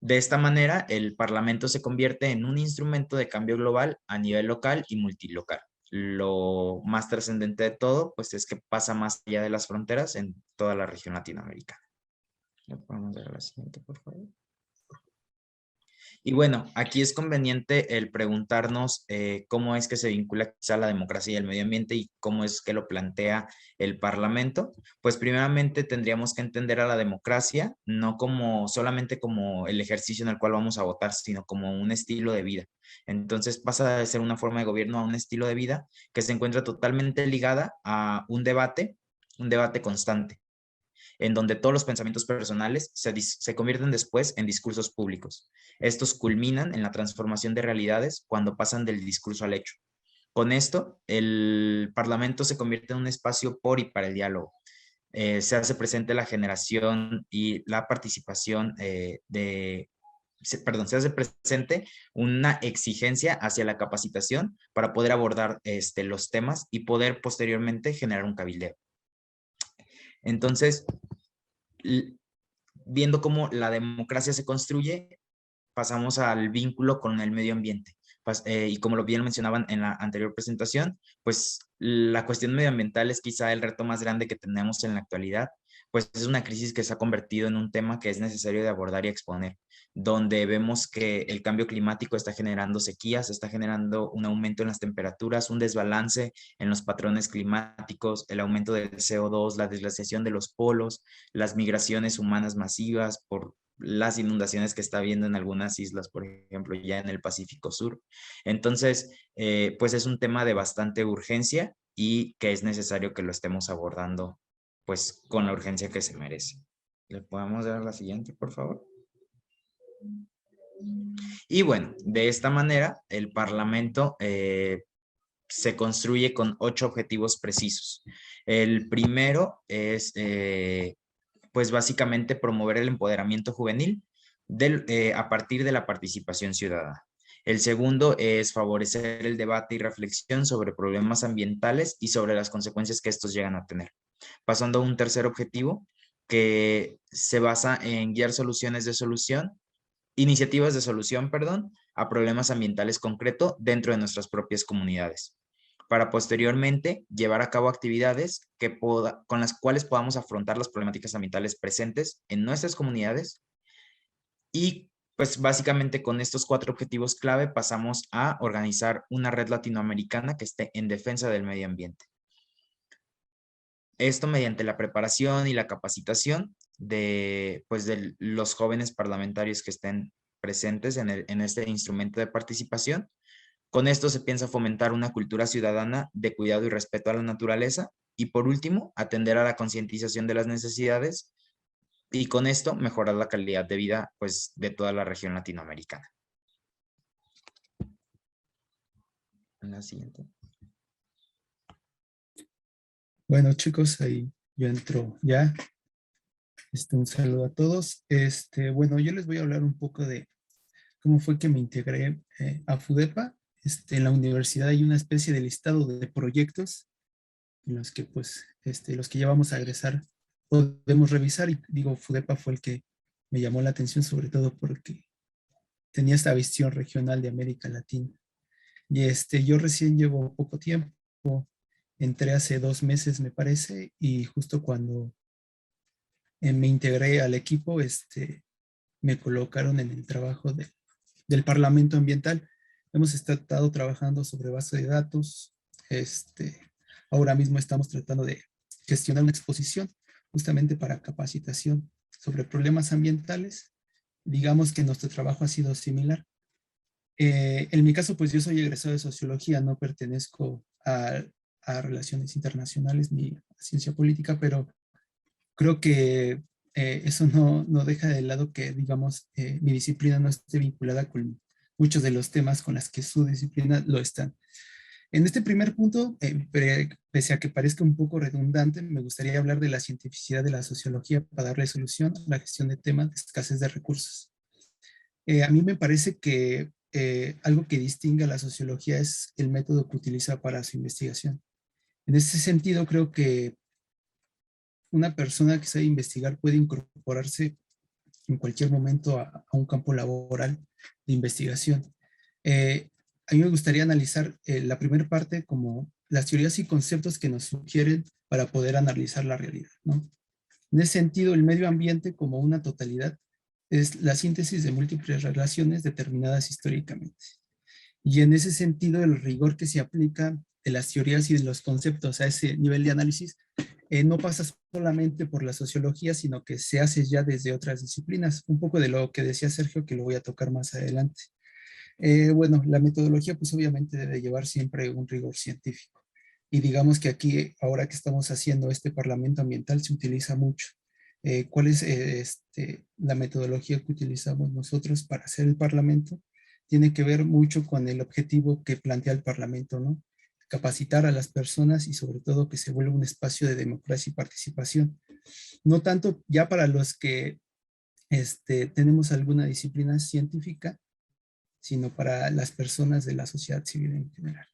De esta manera, el Parlamento se convierte en un instrumento de cambio global a nivel local y multilocal. Lo más trascendente de todo, pues es que pasa más allá de las fronteras en toda la región latinoamericana. Vamos a ver la siguiente, por favor. Y bueno, aquí es conveniente el preguntarnos cómo es que se vincula quizá la democracia y el medio ambiente y cómo es que lo plantea el Parlamento. Pues primeramente tendríamos que entender a la democracia no como solamente como el ejercicio en el cual vamos a votar, sino como un estilo de vida. Entonces pasa de ser una forma de gobierno a un estilo de vida que se encuentra totalmente ligada a un debate constante, en donde todos los pensamientos personales se convierten después en discursos públicos. Estos culminan en la transformación de realidades cuando pasan del discurso al hecho. Con esto, el Parlamento se convierte en un espacio por y para el diálogo. Se hace presente la generación y la participación se hace presente una exigencia hacia la capacitación para poder abordar los temas y poder posteriormente generar un cabildeo. Entonces, viendo cómo la democracia se construye, pasamos al vínculo con el medio ambiente. Y como lo bien mencionaban en la anterior presentación, pues la cuestión medioambiental es quizá el reto más grande que tenemos en la actualidad, pues es una crisis que se ha convertido en un tema que es necesario de abordar y exponer, donde vemos que el cambio climático está generando sequías, está generando un aumento en las temperaturas, un desbalance en los patrones climáticos, el aumento del CO2, la desglaciación de los polos, las migraciones humanas masivas por las inundaciones que está habiendo en algunas islas, por ejemplo, ya en el Pacífico Sur. Entonces, pues es un tema de bastante urgencia y que es necesario que lo estemos abordando pues con la urgencia que se merece. ¿Le podemos dar la siguiente, por favor? Y bueno, de esta manera el Parlamento se construye con 8 objetivos precisos. El primero es, pues básicamente promover el empoderamiento juvenil a partir de la participación ciudadana. El segundo es favorecer el debate y reflexión sobre problemas ambientales y sobre las consecuencias que estos llegan a tener. Pasando a un tercer objetivo que se basa en guiar iniciativas de solución, perdón, a problemas ambientales concretos dentro de nuestras propias comunidades, para posteriormente llevar a cabo actividades con las cuales podamos afrontar las problemáticas ambientales presentes en nuestras comunidades. Y pues básicamente con estos 4 objetivos clave pasamos a organizar una red latinoamericana que esté en defensa del medio ambiente. Esto mediante la preparación y la capacitación de los jóvenes parlamentarios que estén presentes en este instrumento de participación. Con esto se piensa fomentar una cultura ciudadana de cuidado y respeto a la naturaleza y, por último, atender a la concientización de las necesidades y con esto mejorar la calidad de vida pues, de toda la región latinoamericana. La siguiente. Bueno, chicos, ahí yo entro ya. Un saludo a todos. Bueno, yo les voy a hablar un poco de cómo fue que me integré a FUDEPA. En la universidad hay una especie de listado de proyectos en los que, pues, los que ya vamos a egresar podemos revisar. Y digo, FUDEPA fue el que me llamó la atención, sobre todo porque tenía esta visión regional de América Latina. Y yo recién llevo poco tiempo, entré hace 2 meses, me parece, y justo cuando me integré al equipo, me colocaron en el trabajo del Parlamento Ambiental. Hemos estado trabajando sobre base de datos. Ahora mismo estamos tratando de gestionar una exposición justamente para capacitación sobre problemas ambientales. Digamos que nuestro trabajo ha sido similar. En mi caso, pues yo soy egresado de sociología, no pertenezco a relaciones internacionales ni a ciencia política, pero creo que eso no deja de lado que, digamos, mi disciplina no esté vinculada con muchos de los temas con las que su disciplina lo están. En este primer punto, pese a que parezca un poco redundante, me gustaría hablar de la cientificidad de la sociología para darle solución a la gestión de temas de escasez de recursos. A mí me parece que algo que distingue a la sociología es el método que utiliza para su investigación. En ese sentido, creo que una persona que sabe investigar puede incorporarse en cualquier momento a un campo laboral de investigación. A mí me gustaría analizar la primera parte como las teorías y conceptos que nos sugieren para poder analizar la realidad, ¿no? En ese sentido, el medio ambiente como una totalidad es la síntesis de múltiples relaciones determinadas históricamente. Y en ese sentido, el rigor que se aplica de las teorías y de los conceptos a ese nivel de análisis no pasa solamente por la sociología, sino que se hace ya desde otras disciplinas. Un poco de lo que decía Sergio, que lo voy a tocar más adelante. Bueno, la metodología pues obviamente debe llevar siempre un rigor científico. Y digamos que aquí, ahora que estamos haciendo este Parlamento Ambiental, se utiliza mucho. ¿Cuál es la metodología que utilizamos nosotros para hacer el Parlamento? Tiene que ver mucho con el objetivo que plantea el Parlamento, ¿no? Capacitar a las personas y sobre todo que se vuelva un espacio de democracia y participación. No tanto ya para los que tenemos alguna disciplina científica, sino para las personas de la sociedad civil en general.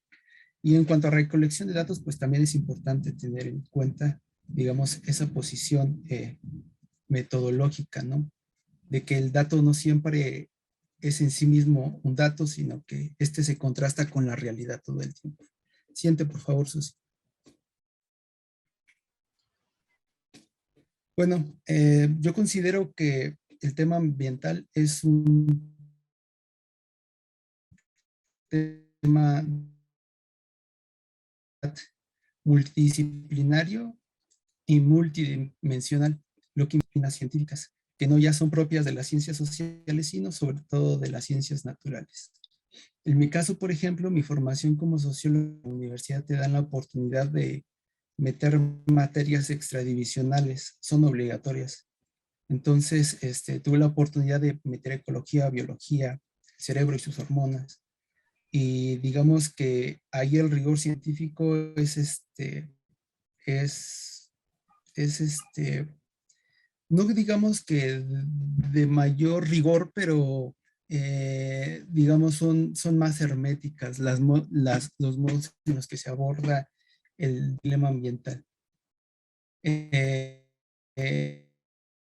Y en cuanto a recolección de datos, pues también es importante tener en cuenta, digamos, esa posición metodológica, ¿no? De que el dato no siempre es en sí mismo un dato, sino que se contrasta con la realidad todo el tiempo. Siguiente, por favor, Susi. Bueno, yo considero que el tema ambiental es un tema multidisciplinario y multidimensional, lo que implica las científicas, que no ya son propias de las ciencias sociales, sino sobre todo de las ciencias naturales. En mi caso, por ejemplo, mi formación como sociólogo en la universidad te da la oportunidad de meter materias extradivisionales, son obligatorias. Entonces, tuve la oportunidad de meter ecología, biología, el cerebro y sus hormonas. Y digamos que ahí el rigor científico no digamos que de mayor rigor, pero digamos son más herméticas los modos en los que se aborda el dilema ambiental. Eh, eh,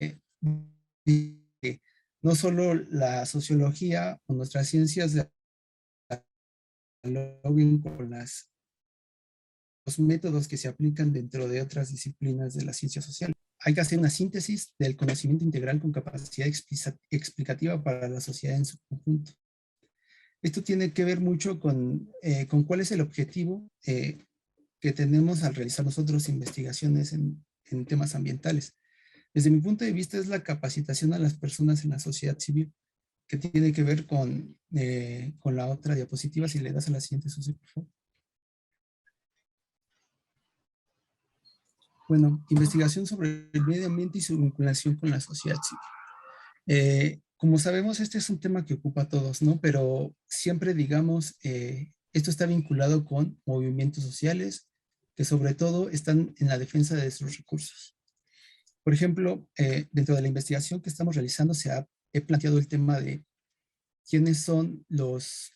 eh, no solo la sociología o nuestras ciencias dialoguen con los métodos que se aplican dentro de otras disciplinas de la ciencia social. Hay que hacer una síntesis del conocimiento integral con capacidad explicativa para la sociedad en su conjunto. Esto tiene que ver mucho con cuál es el objetivo que tenemos al realizar nosotros investigaciones en temas ambientales. Desde mi punto de vista es la capacitación a las personas en la sociedad civil, que tiene que ver con la otra diapositiva, si le das a la siguiente, Susi, por favor. Bueno, investigación sobre el medio ambiente y su vinculación con la sociedad civil. Como sabemos, este es un tema que ocupa a todos, ¿no? Pero siempre, digamos, esto está vinculado con movimientos sociales que sobre todo están en la defensa de sus recursos. Por ejemplo, dentro de la investigación que estamos realizando he planteado el tema de quiénes son los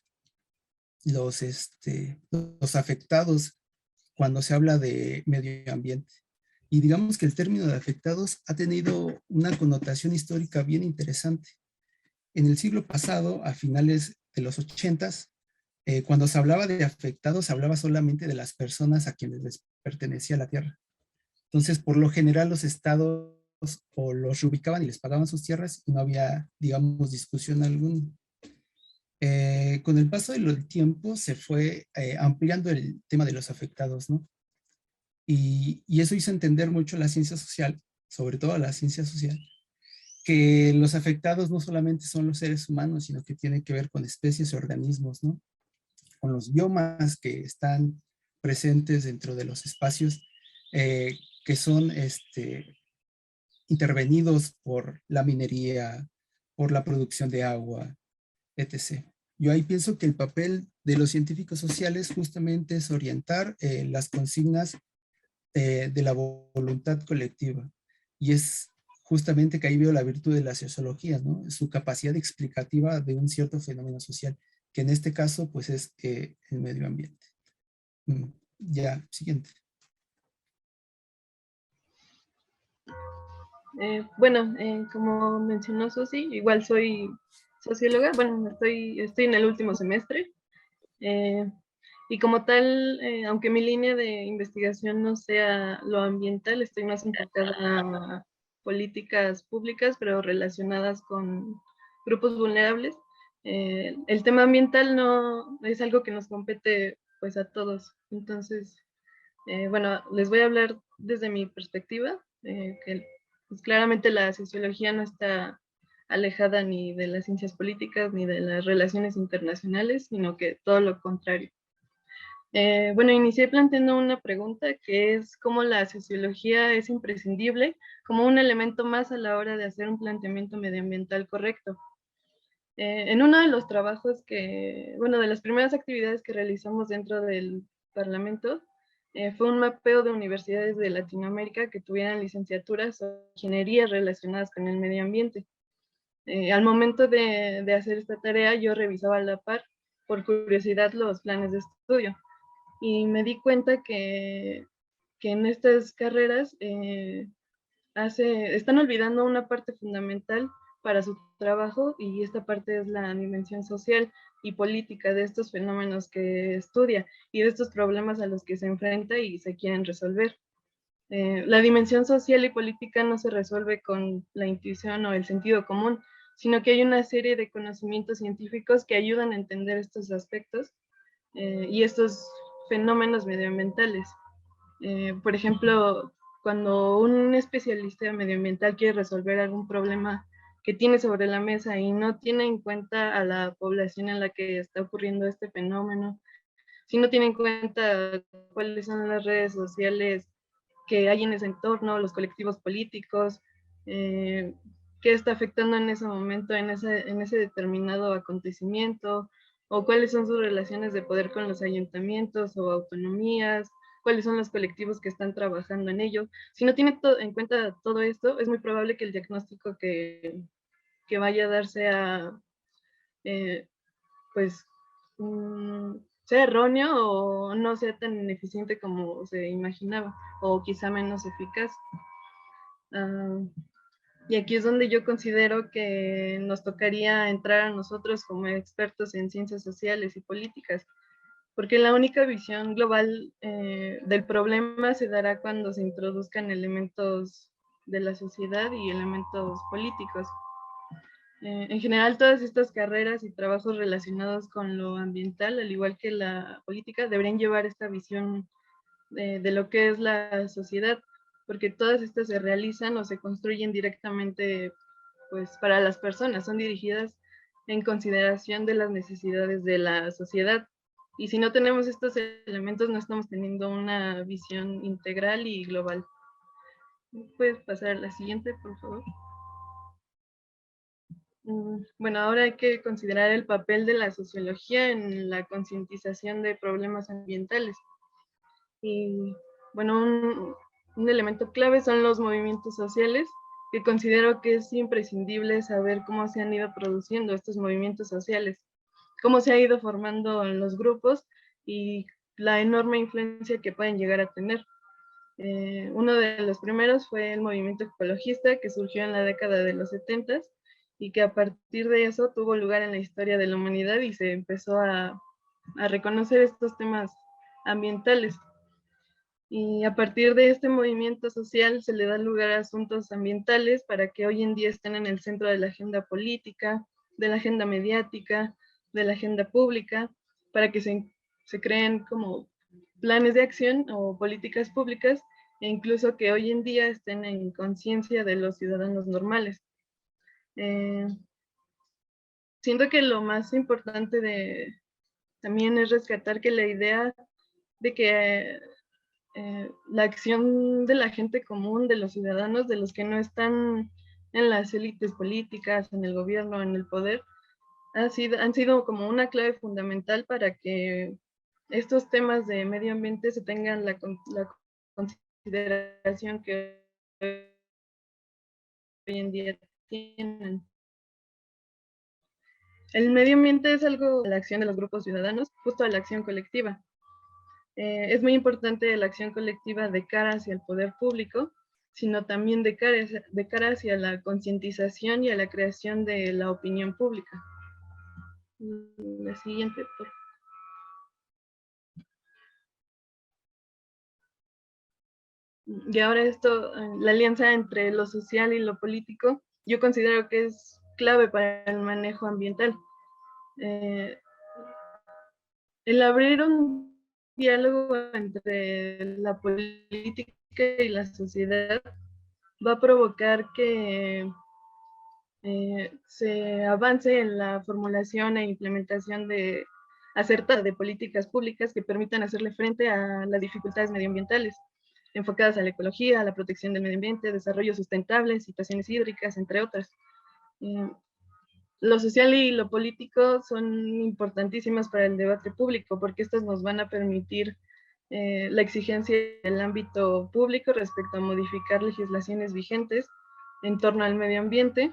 afectados cuando se habla de medio ambiente. Y digamos que el término de afectados ha tenido una connotación histórica bien interesante. En el siglo pasado, a finales de los 80s, cuando se hablaba de afectados, se hablaba solamente de las personas a quienes les pertenecía la tierra. Entonces, por lo general, los estados o los reubicaban y les pagaban sus tierras y no había, digamos, discusión alguna. Con el paso del tiempo se fue ampliando el tema de los afectados, ¿no? Y eso hizo entender mucho la ciencia social, sobre todo la ciencia social, que los afectados no solamente son los seres humanos, sino que tiene que ver con especies y organismos, ¿no? Con los biomas que están presentes dentro de los espacios que son intervenidos por la minería, por la producción de agua, etc. Yo ahí pienso que el papel de los científicos sociales justamente es orientar las consignas de la voluntad colectiva. Y es justamente que ahí veo la virtud de la sociología, ¿no? Su capacidad explicativa de un cierto fenómeno social, que en este caso, pues es el medio ambiente. Ya, siguiente. Bueno, como mencionó Susi, igual soy socióloga, bueno, estoy en el último semestre. Y como tal, aunque mi línea de investigación no sea lo ambiental, estoy más enfocada a políticas públicas, pero relacionadas con grupos vulnerables. El tema ambiental no es algo que nos compete pues a todos. Entonces, bueno, les voy a hablar desde mi perspectiva, que pues, claramente la sociología no está alejada ni de las ciencias políticas ni de las relaciones internacionales, sino que todo lo contrario. Bueno, inicié planteando una pregunta que es cómo la sociología es imprescindible como un elemento más a la hora de hacer un planteamiento medioambiental correcto. En uno de los trabajos bueno, de las primeras actividades que realizamos dentro del Parlamento, fue un mapeo de universidades de Latinoamérica que tuvieran licenciaturas o ingenierías relacionadas con el medio ambiente. Al momento de hacer esta tarea, yo revisaba a la par, por curiosidad, los planes de estudio. Y me di cuenta que en estas carreras están olvidando una parte fundamental para su trabajo, y esta parte es la dimensión social y política de estos fenómenos que estudia y de estos problemas a los que se enfrenta y se quieren resolver. La dimensión social y política no se resuelve con la intuición o el sentido común, sino que hay una serie de conocimientos científicos que ayudan a entender estos aspectos y estos fenómenos medioambientales. Por ejemplo, cuando un especialista medioambiental quiere resolver algún problema que tiene sobre la mesa y no tiene en cuenta a la población en la que está ocurriendo este fenómeno, si no tiene en cuenta cuáles son las redes sociales que hay en ese entorno, los colectivos políticos, qué está afectando en ese momento, en ese determinado acontecimiento, o cuáles son sus relaciones de poder con los ayuntamientos o autonomías, cuáles son los colectivos que están trabajando en ello. Si no tiene en cuenta todo esto, es muy probable que el diagnóstico que vaya a dar sea, pues, sea erróneo o no sea tan eficiente como se imaginaba, o quizá menos eficaz. Y aquí es donde yo considero que nos tocaría entrar a nosotros como expertos en ciencias sociales y políticas, porque la única visión global del problema se dará cuando se introduzcan elementos de la sociedad y elementos políticos. En general, todas estas carreras y trabajos relacionados con lo ambiental, al igual que la política, deberían llevar esta visión de lo que es la sociedad, porque todas estas se realizan o se construyen directamente, pues, para las personas, son dirigidas en consideración de las necesidades de la sociedad. Y si no tenemos estos elementos, no estamos teniendo una visión integral y global. ¿Puedes pasar a la siguiente, por favor? Bueno, ahora hay que considerar el papel de la sociología en la concientización de problemas ambientales. Y bueno, un elemento clave son los movimientos sociales, que considero que es imprescindible saber cómo se han ido produciendo estos movimientos sociales, cómo se ha ido formando en los grupos y la enorme influencia que pueden llegar a tener. Uno de los primeros fue el movimiento ecologista, que surgió en la década de los 70 y que a partir de eso tuvo lugar en la historia de la humanidad y se empezó a reconocer estos temas ambientales. Y a partir de este movimiento social se le da lugar a asuntos ambientales para que hoy en día estén en el centro de la agenda política, de la agenda mediática, de la agenda pública, para que se creen como planes de acción o políticas públicas, e incluso que hoy en día estén en conciencia de los ciudadanos normales. Siento que lo más importante también es rescatar que la idea de que la acción de la gente común, de los ciudadanos, de los que no están en las élites políticas, en el gobierno, en el poder, han sido como una clave fundamental para que estos temas de medio ambiente se tengan la consideración que hoy en día tienen. El medio ambiente es algo de la acción de los grupos ciudadanos, justo a la acción colectiva. Es muy importante la acción colectiva de cara hacia el poder público, sino también de cara hacia la concientización y a la creación de la opinión pública. La siguiente, por favor. Y ahora esto, la alianza entre lo social y lo político, yo considero que es clave para el manejo ambiental. El abrir un diálogo entre la política y la sociedad va a provocar que se avance en la formulación e implementación acertada de políticas públicas que permitan hacerle frente a las dificultades medioambientales, enfocadas a la ecología, a la protección del medio ambiente, desarrollo sustentable, situaciones hídricas, entre otras. Lo social y lo político son importantísimas para el debate público porque estas nos van a permitir la exigencia del ámbito público respecto a modificar legislaciones vigentes en torno al medio ambiente,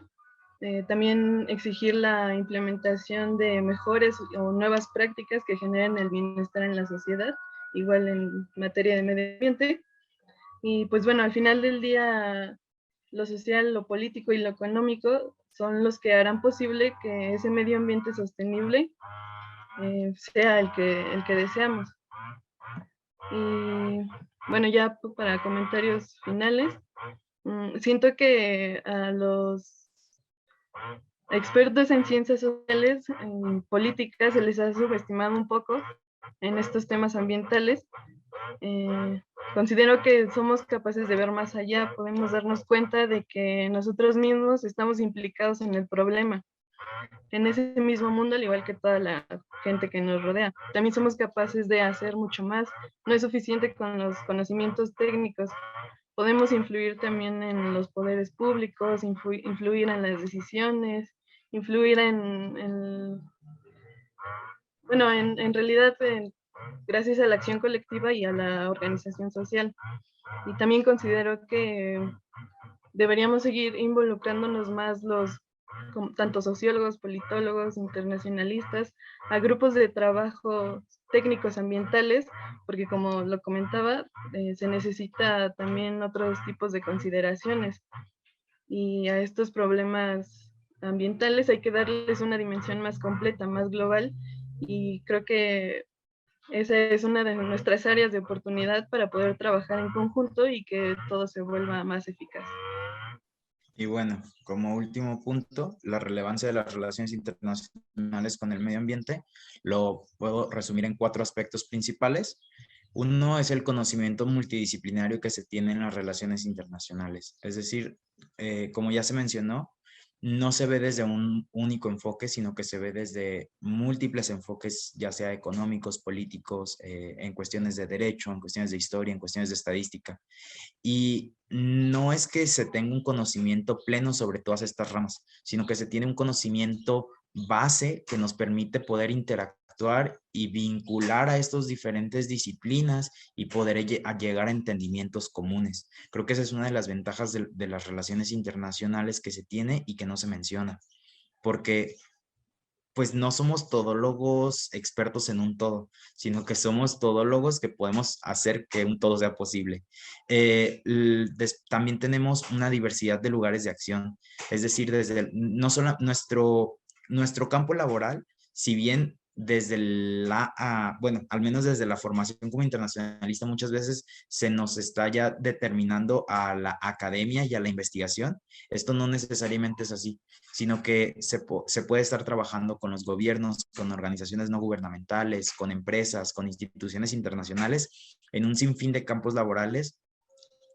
también exigir la implementación de mejores o nuevas prácticas que generen el bienestar en la sociedad, igual en materia de medio ambiente. Y pues bueno, al final del día, lo social, lo político y lo económico son los que harán posible que ese medio ambiente sostenible sea el que deseamos. Y bueno, ya para comentarios finales, siento que a los expertos en ciencias sociales, en políticas, se les ha subestimado un poco en estos temas ambientales. Considero que somos capaces de ver más allá, podemos darnos cuenta de que nosotros mismos estamos implicados en el problema en ese mismo mundo, al igual que toda la gente que nos rodea. También somos capaces de hacer mucho más. No es suficiente con los conocimientos técnicos. Podemos influir también en los poderes públicos, influir en las decisiones, influir bueno, en realidad, gracias a la acción colectiva y a la organización social. Y también considero que deberíamos seguir involucrándonos más tanto sociólogos, politólogos, internacionalistas, a grupos de trabajo técnicos ambientales, porque como lo comentaba, se necesita también otros tipos de consideraciones. Y a estos problemas ambientales hay que darles una dimensión más completa, más global, y creo que esa es una de nuestras áreas de oportunidad para poder trabajar en conjunto y que todo se vuelva más eficaz. Y bueno, como último punto, la relevancia de las relaciones internacionales con el medio ambiente lo puedo resumir en 4 aspectos principales. Uno es el conocimiento multidisciplinario que se tiene en las relaciones internacionales. Es decir, como ya se mencionó, no se ve desde un único enfoque, sino que se ve desde múltiples enfoques, ya sea económicos, políticos, en cuestiones de derecho, en cuestiones de historia, en cuestiones de estadística. Y no es que se tenga un conocimiento pleno sobre todas estas ramas, sino que se tiene un conocimiento base que nos permite poder interactuar y vincular a estas diferentes disciplinas y poder llegar a entendimientos comunes. Creo que esa es una de las ventajas de las relaciones internacionales que se tiene y que no se menciona, porque pues no somos todólogos expertos en un todo, sino que somos todólogos que podemos hacer que un todo sea posible. También tenemos una diversidad de lugares de acción, es decir, no solo nuestro campo laboral, si bien desde bueno, al menos desde la formación como internacionalista muchas veces se nos está ya determinando a la academia y a la investigación, esto no necesariamente es así, sino que se puede estar trabajando con los gobiernos, con organizaciones no gubernamentales, con empresas, con instituciones internacionales en un sinfín de campos laborales,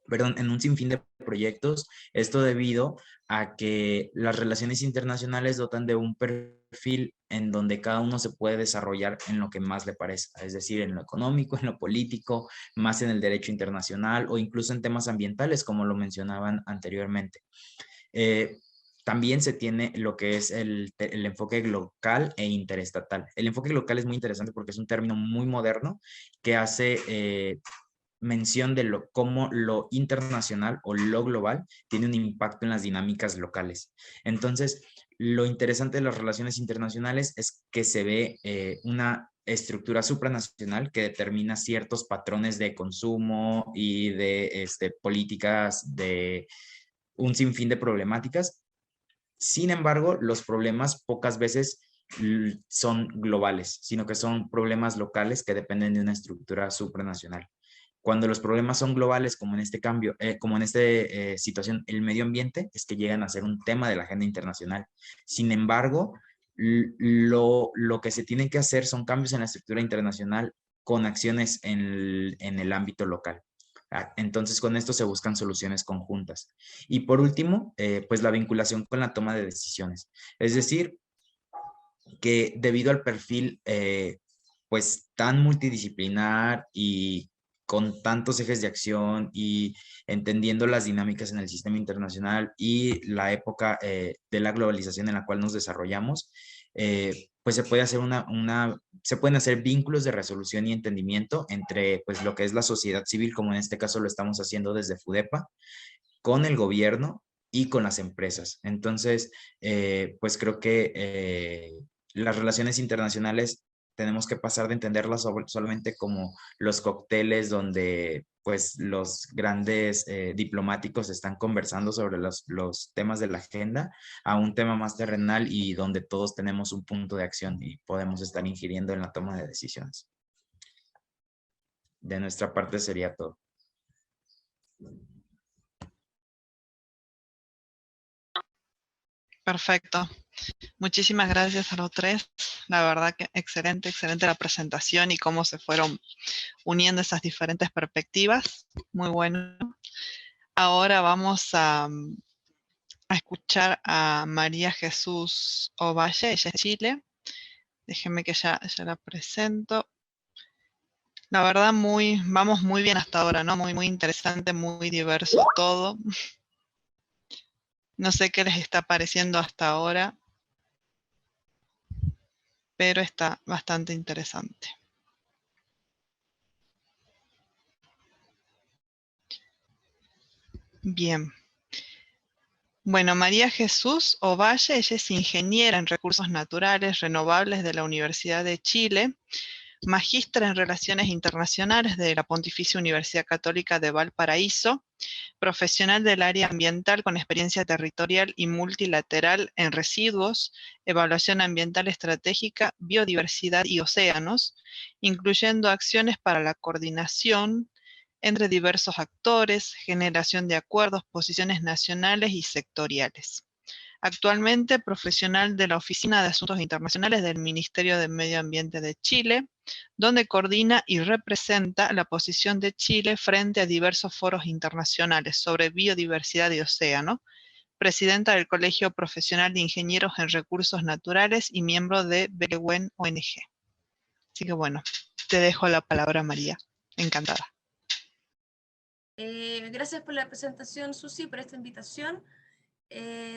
perdón, en un sinfín de proyectos. Esto debido a que las relaciones internacionales dotan de un perfil en donde cada uno se puede desarrollar en lo que más le parezca, es decir, en lo económico, en lo político, más en el derecho internacional o incluso en temas ambientales, como lo mencionaban anteriormente. También se tiene lo que es el enfoque local e interestatal. El enfoque local es muy interesante porque es un término muy moderno que hace mención de cómo lo internacional o lo global tiene un impacto en las dinámicas locales. Entonces, lo interesante de las relaciones internacionales es que se ve una estructura supranacional que determina ciertos patrones de consumo y de políticas de un sinfín de problemáticas. Sin embargo, los problemas pocas veces son globales, sino que son problemas locales que dependen de una estructura supranacional. Cuando los problemas son globales, como en este cambio, como en esta situación, el medio ambiente, es que llegan a ser un tema de la agenda internacional. Sin embargo, lo que se tiene que hacer son cambios en la estructura internacional con acciones en el ámbito local. Entonces, con esto se buscan soluciones conjuntas. Y por último, pues la vinculación con la toma de decisiones. Es decir, que debido al perfil pues tan multidisciplinar y con tantos ejes de acción y entendiendo las dinámicas en el sistema internacional y la época de la globalización en la cual nos desarrollamos, pues se puede hacer se pueden hacer vínculos de resolución y entendimiento entre pues lo que es la sociedad civil, como en este caso lo estamos haciendo desde FUDEPA, con el gobierno y con las empresas. Entonces, pues creo que las relaciones internacionales tenemos que pasar de entenderlas solamente como los cócteles donde pues los grandes diplomáticos están conversando sobre los temas de la agenda a un tema más terrenal y donde todos tenemos un punto de acción y podemos estar ingiriendo en la toma de decisiones. De nuestra parte sería todo. Perfecto. Muchísimas gracias a los tres. La verdad que excelente, excelente la presentación y cómo se fueron uniendo esas diferentes perspectivas. Muy bueno. Ahora vamos a a escuchar a María Jesús Ovalle, ella es de Chile. Déjenme que ya la presento. La verdad, vamos muy bien hasta ahora, ¿no? Muy interesante, muy diverso todo. No sé qué les está pareciendo hasta ahora, pero está bastante interesante. Bien. Bueno, María Jesús Ovalle, ella es ingeniera en recursos naturales renovables de la Universidad de Chile, magíster en Relaciones Internacionales de la Pontificia Universidad Católica de Valparaíso, profesional del área ambiental con experiencia territorial y multilateral en residuos, evaluación ambiental estratégica, biodiversidad y océanos, incluyendo acciones para la coordinación entre diversos actores, generación de acuerdos, posiciones nacionales y sectoriales. Actualmente profesional de la Oficina de Asuntos Internacionales del Ministerio de Medio Ambiente de Chile, donde coordina y representa la posición de Chile frente a diversos foros internacionales sobre biodiversidad y océano, presidenta del Colegio Profesional de Ingenieros en Recursos Naturales y miembro de Belewen ONG. Así que bueno, te dejo la palabra, María. Encantada. Gracias por la presentación, Susi, por esta invitación.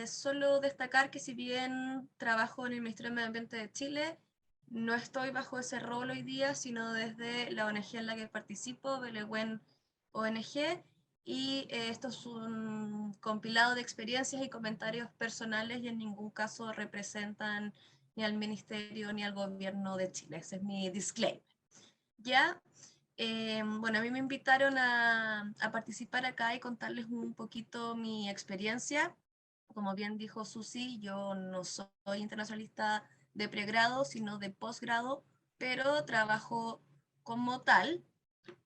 Solo destacar que si bien trabajo en el Ministerio de Medio Ambiente de Chile, no estoy bajo ese rol hoy día, sino desde la ONG en la que participo, Belewen ONG, y esto es un compilado de experiencias y comentarios personales y en ningún caso representan ni al Ministerio ni al Gobierno de Chile. Ese es mi disclaimer. Ya. Bueno, a mí me invitaron a participar acá y contarles un poquito mi experiencia. Como bien dijo Susi, yo no soy internacionalista de pregrado, sino de posgrado, pero trabajo como tal.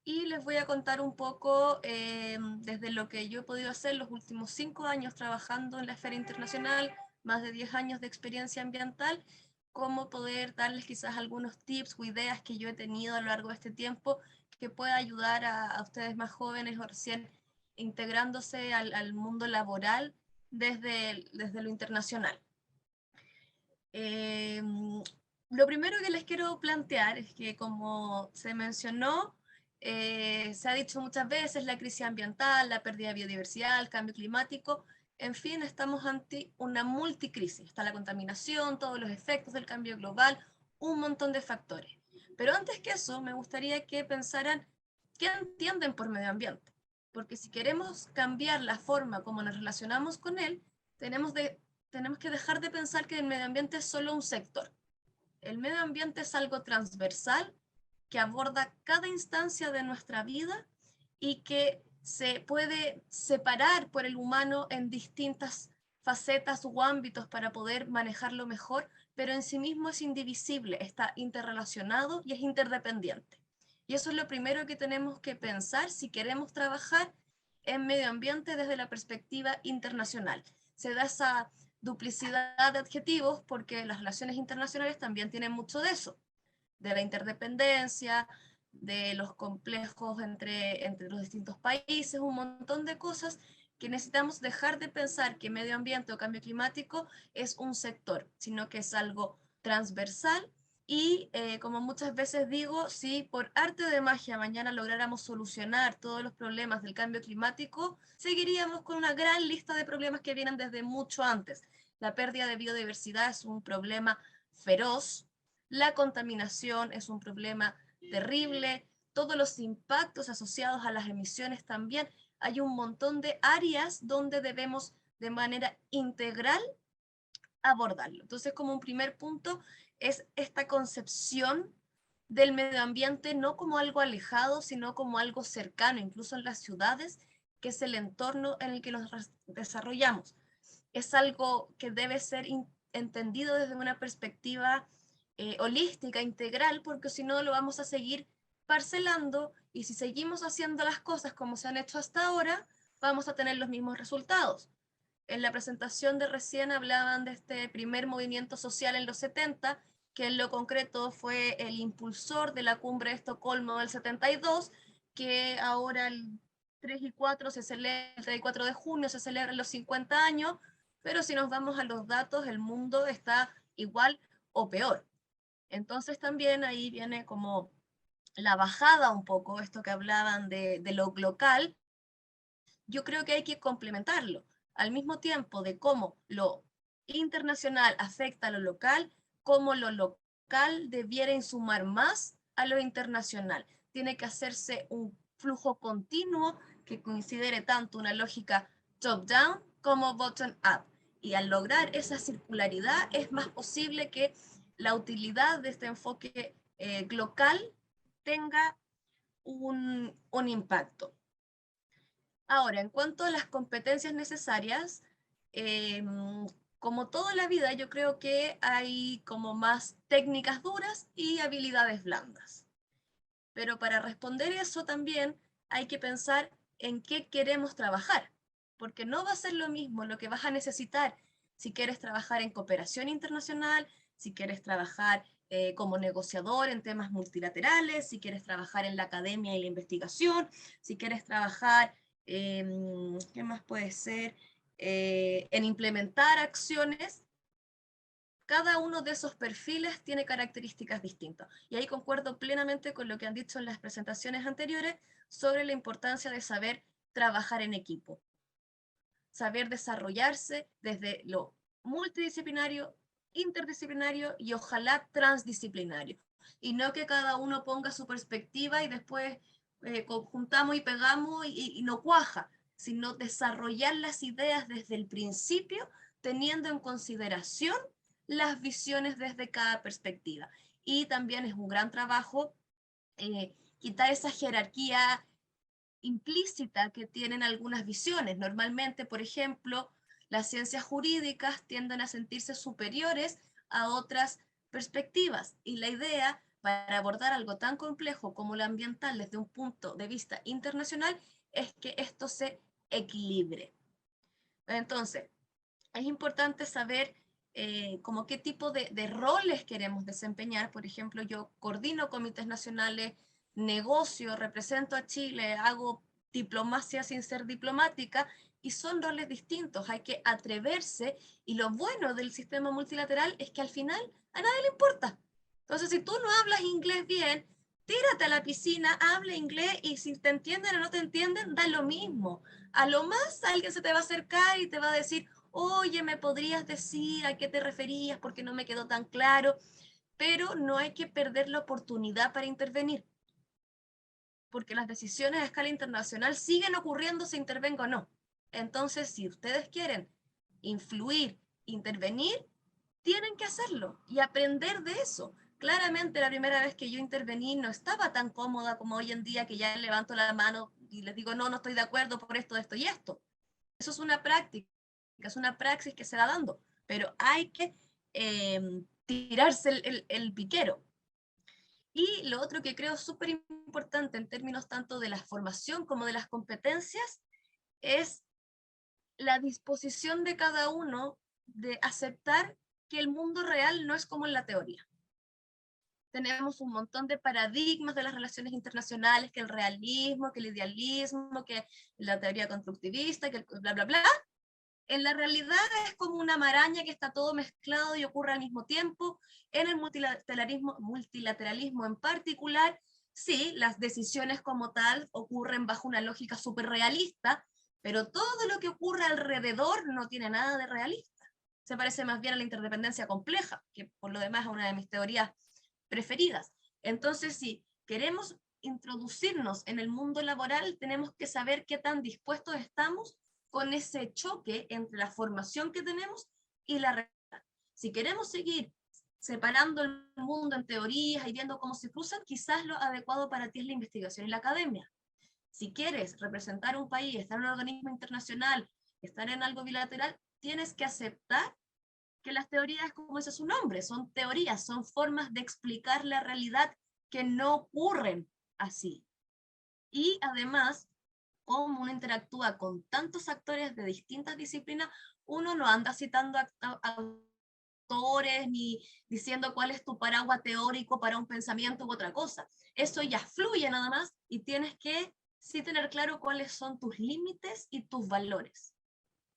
Y les voy a contar un poco desde lo que yo he podido hacer los últimos 5 años trabajando en la esfera internacional, más de 10 años de experiencia ambiental, cómo poder darles quizás algunos tips o ideas que yo he tenido a lo largo de este tiempo que pueda ayudar a ustedes más jóvenes o recién integrándose al mundo laboral desde lo internacional. Lo primero que les quiero plantear es que, como se mencionó, se ha dicho muchas veces, la crisis ambiental, la pérdida de biodiversidad, el cambio climático, en fin, estamos ante una multicrisis. Está la contaminación, todos los efectos del cambio global, un montón de factores. Pero antes que eso, me gustaría que pensaran qué entienden por medio ambiente. Porque si queremos cambiar la forma como nos relacionamos con él, tenemos que dejar de pensar que el medio ambiente es solo un sector. El medio ambiente es algo transversal que aborda cada instancia de nuestra vida y que se puede separar por el humano en distintas facetas u ámbitos para poder manejarlo mejor, pero en sí mismo es indivisible, está interrelacionado y es interdependiente. Y eso es lo primero que tenemos que pensar si queremos trabajar en medio ambiente desde la perspectiva internacional. Se da esa duplicidad de adjetivos porque las relaciones internacionales también tienen mucho de eso, de la interdependencia, de los complejos entre los distintos países, un montón de cosas que necesitamos dejar de pensar que medio ambiente o cambio climático es un sector, sino que es algo transversal y como muchas veces digo, si por arte de magia mañana lográramos solucionar todos los problemas del cambio climático, seguiríamos con una gran lista de problemas que vienen desde mucho antes. La pérdida de biodiversidad es un problema feroz, la contaminación es un problema terrible, todos los impactos asociados a las emisiones también. Hay un montón de áreas donde debemos de manera integral abordarlo. Entonces, como un primer punto, es esta concepción del medio ambiente no como algo alejado, sino como algo cercano, incluso en las ciudades, que es el entorno en el que nos desarrollamos. Es algo que debe ser entendido desde una perspectiva holística, integral, porque si no lo vamos a seguir parcelando y si seguimos haciendo las cosas como se han hecho hasta ahora, vamos a tener los mismos resultados. En la presentación de recién hablaban de este primer movimiento social en los 70, que en lo concreto fue el impulsor de la cumbre de Estocolmo del 72, que ahora el 3 y 4 se celebra, el 3 y 4 de junio se celebran los 50 años, pero si nos vamos a los datos, el mundo está igual o peor. Entonces también ahí viene como la bajada un poco, esto que hablaban de lo local. Yo creo que hay que complementarlo, al mismo tiempo de cómo lo internacional afecta a lo local, cómo lo local debiera sumar más a lo internacional. Tiene que hacerse un flujo continuo que considere tanto una lógica top-down como bottom-up. Y al lograr esa circularidad es más posible que la utilidad de este enfoque local tenga un impacto. Ahora, en cuanto a las competencias necesarias, como toda la vida, yo creo que hay como más técnicas duras y habilidades blandas. Pero para responder eso también hay que pensar en qué queremos trabajar, porque no va a ser lo mismo lo que vas a necesitar si quieres trabajar en cooperación internacional, si quieres trabajar como negociador en temas multilaterales, si quieres trabajar en la academia y la investigación, si quieres trabajar, ¿qué más puede ser? En implementar acciones. Cada uno de esos perfiles tiene características distintas. Y ahí concuerdo plenamente con lo que han dicho en las presentaciones anteriores sobre la importancia de saber trabajar en equipo. Saber desarrollarse desde lo multidisciplinario, interdisciplinario y ojalá transdisciplinario. Y no que cada uno ponga su perspectiva y después conjuntamos y pegamos y no cuaja, sino desarrollar las ideas desde el principio teniendo en consideración las visiones desde cada perspectiva. Y también es un gran trabajo quitar esa jerarquía implícita que tienen algunas visiones. Normalmente, por ejemplo, las ciencias jurídicas tienden a sentirse superiores a otras perspectivas y la idea para abordar algo tan complejo como lo ambiental desde un punto de vista internacional es que esto se equilibre. Entonces, es importante saber como qué tipo de roles queremos desempeñar. Por ejemplo, yo coordino comités nacionales, negocio, represento a Chile, hago diplomacia sin ser diplomática, y son roles distintos, hay que atreverse, y lo bueno del sistema multilateral es que al final a nadie le importa. Entonces, si tú no hablas inglés bien, tírate a la piscina, habla inglés, y si te entienden o no te entienden, da lo mismo. A lo más alguien se te va a acercar y te va a decir, oye, ¿me podrías decir a qué te referías? Porque no me quedó tan claro. Pero no hay que perder la oportunidad para intervenir, porque las decisiones a escala internacional siguen ocurriendo si intervengo o no. Entonces, si ustedes quieren influir, intervenir, tienen que hacerlo y aprender de eso. Claramente la primera vez que yo intervení no estaba tan cómoda como hoy en día, que ya levanto la mano y les digo, no, no estoy de acuerdo por esto, esto y esto. Eso es una práctica, es una praxis que se va dando, pero hay que tirarse el piquero. Y lo otro que creo súper importante en términos tanto de la formación como de las competencias es la disposición de cada uno de aceptar que el mundo real no es como en la teoría. Tenemos un montón de paradigmas de las relaciones internacionales, que el realismo, que el idealismo, que la teoría constructivista, que el bla, bla, bla. En la realidad es como una maraña que está todo mezclado y ocurre al mismo tiempo. En el multilateralismo en particular, sí, las decisiones como tal ocurren bajo una lógica súper realista, pero todo lo que ocurre alrededor no tiene nada de realista. Se parece más bien a la interdependencia compleja, que por lo demás es una de mis teorías preferidas. Entonces, si queremos introducirnos en el mundo laboral, tenemos que saber qué tan dispuestos estamos con ese choque entre la formación que tenemos y la realidad. Si queremos seguir separando el mundo en teorías y viendo cómo se cruzan, quizás lo adecuado para ti es la investigación y la academia. Si quieres representar un país, estar en un organismo internacional, estar en algo bilateral, tienes que aceptar que las teorías, como ese es su nombre, son teorías, son formas de explicar la realidad que no ocurren así. Y además, como uno interactúa con tantos actores de distintas disciplinas, uno no anda citando autores ni diciendo cuál es tu paraguas teórico para un pensamiento u otra cosa. Eso ya fluye nada más, y tienes que sí tener claro cuáles son tus límites y tus valores.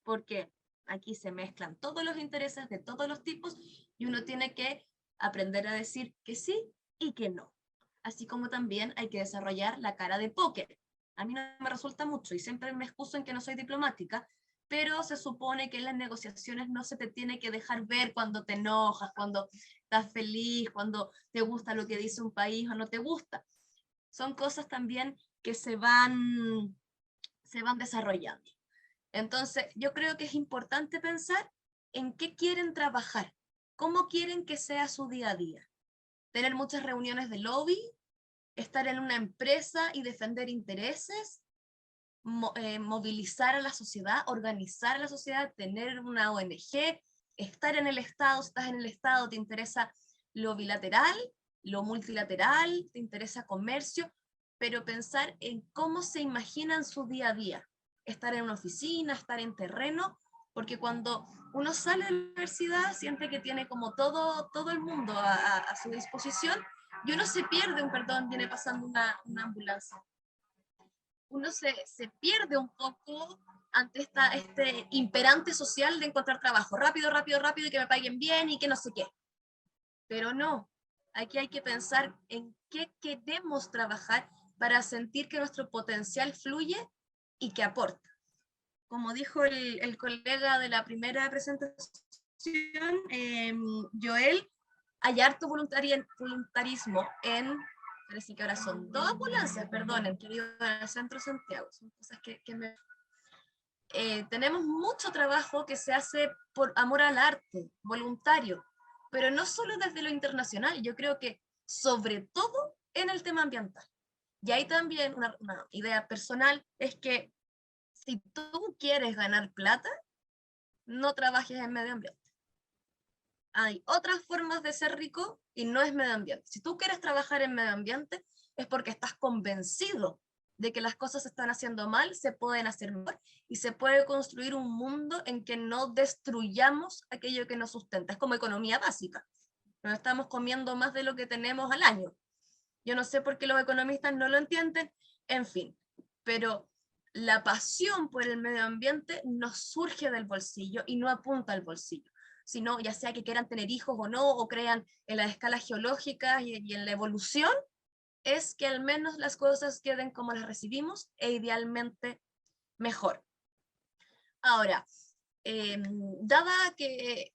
Porque Aquí se mezclan todos los intereses de todos los tipos y uno tiene que aprender a decir que sí y que no. Así como también hay que desarrollar la cara de póker. A mí no me resulta mucho y siempre me excuso en que no soy diplomática, pero se supone que en las negociaciones no se te tiene que dejar ver cuando te enojas, cuando estás feliz, cuando te gusta lo que dice un país o no te gusta. Son cosas también que se van desarrollando. Entonces, yo creo que es importante pensar en qué quieren trabajar, cómo quieren que sea su día a día. Tener muchas reuniones de lobby, estar en una empresa y defender intereses, movilizar a la sociedad, organizar a la sociedad, tener una ONG, estar en el Estado, si estás en el Estado, te interesa lo bilateral, lo multilateral, te interesa comercio, pero pensar en cómo se imaginan su día a día. Estar en una oficina, estar en terreno, porque cuando uno sale de la universidad siente que tiene como todo el mundo a su disposición y uno se pierde, perdón, viene pasando una ambulancia. Uno se pierde un poco ante este imperante social de encontrar trabajo rápido, rápido, rápido y que me paguen bien y que no sé qué. Pero no, aquí hay que pensar en qué queremos trabajar para sentir que nuestro potencial fluye y que aporta. Como dijo el colega de la primera presentación, Joel, hay harto voluntarismo en, parece que ahora son 2 ambulancias, perdonen, que vivo en el centro de Santiago, son cosas que me... tenemos mucho trabajo que se hace por amor al arte, voluntario, pero no solo desde lo internacional, yo creo que sobre todo en el tema ambiental. Y ahí también una idea personal es que si tú quieres ganar plata, no trabajes en medio ambiente. Hay otras formas de ser rico y no es medio ambiente. Si tú quieres trabajar en medio ambiente, es porque estás convencido de que las cosas se están haciendo mal, se pueden hacer mejor y se puede construir un mundo en que no destruyamos aquello que nos sustenta. Es como economía básica. Nos estamos comiendo más de lo que tenemos al año. Yo no sé por qué los economistas no lo entienden, en fin, pero la pasión por el medio ambiente no surge del bolsillo y no apunta al bolsillo, sino ya sea que quieran tener hijos o no, o crean en las escalas geológicas y en la evolución, es que al menos las cosas queden como las recibimos e idealmente mejor. Ahora, dada que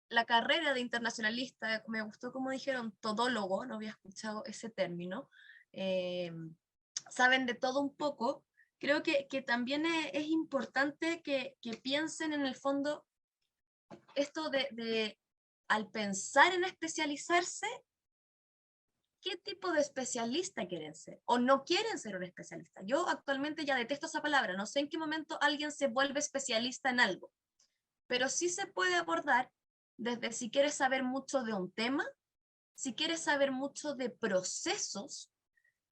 la carrera de internacionalista, me gustó como dijeron, todólogo, no había escuchado ese término, saben de todo un poco, creo que también es importante que piensen en el fondo esto de al pensar en especializarse, ¿qué tipo de especialista quieren ser? ¿O no quieren ser un especialista? Yo actualmente ya detesto esa palabra, no sé en qué momento alguien se vuelve especialista en algo, pero sí se puede abordar desde si quieres saber mucho de un tema, si quieres saber mucho de procesos,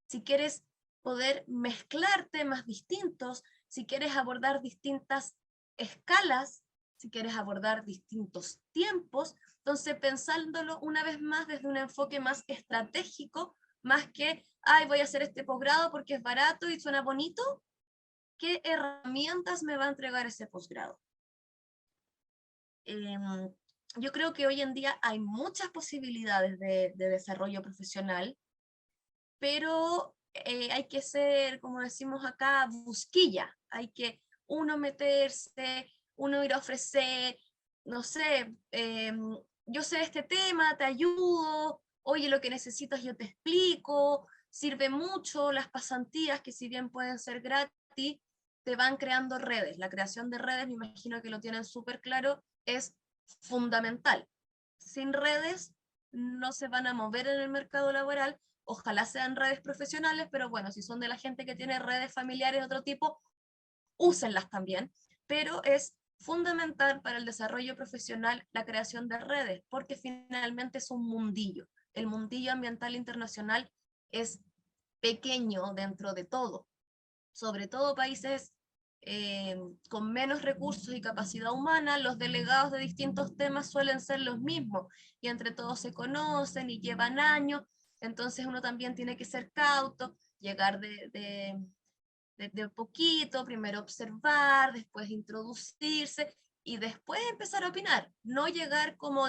si quieres poder mezclar temas distintos, si quieres abordar distintas escalas, si quieres abordar distintos tiempos. Entonces, pensándolo una vez más desde un enfoque más estratégico, más que, ay, voy a hacer este posgrado porque es barato y suena bonito, ¿qué herramientas me va a entregar ese posgrado? Yo creo que hoy en día hay muchas posibilidades de desarrollo profesional, pero hay que ser, como decimos acá, busquilla. Hay que uno meterse, uno ir a ofrecer, no sé, yo sé este tema, te ayudo, oye, lo que necesitas yo te explico, sirve mucho las pasantías que si bien pueden ser gratis, te van creando redes. La creación de redes, me imagino que lo tienen súper claro, es fundamental. Sin redes no se van a mover en el mercado laboral, ojalá sean redes profesionales, pero bueno, si son de la gente que tiene redes familiares de otro tipo, úsenlas también, pero es fundamental para el desarrollo profesional la creación de redes, porque finalmente es un mundillo. El mundillo ambiental internacional es pequeño dentro de todo, sobre todo países con menos recursos y capacidad humana, los delegados de distintos temas suelen ser los mismos y entre todos se conocen y llevan años, entonces uno también tiene que ser cauto, llegar de poquito, primero observar, después introducirse y después empezar a opinar, no llegar como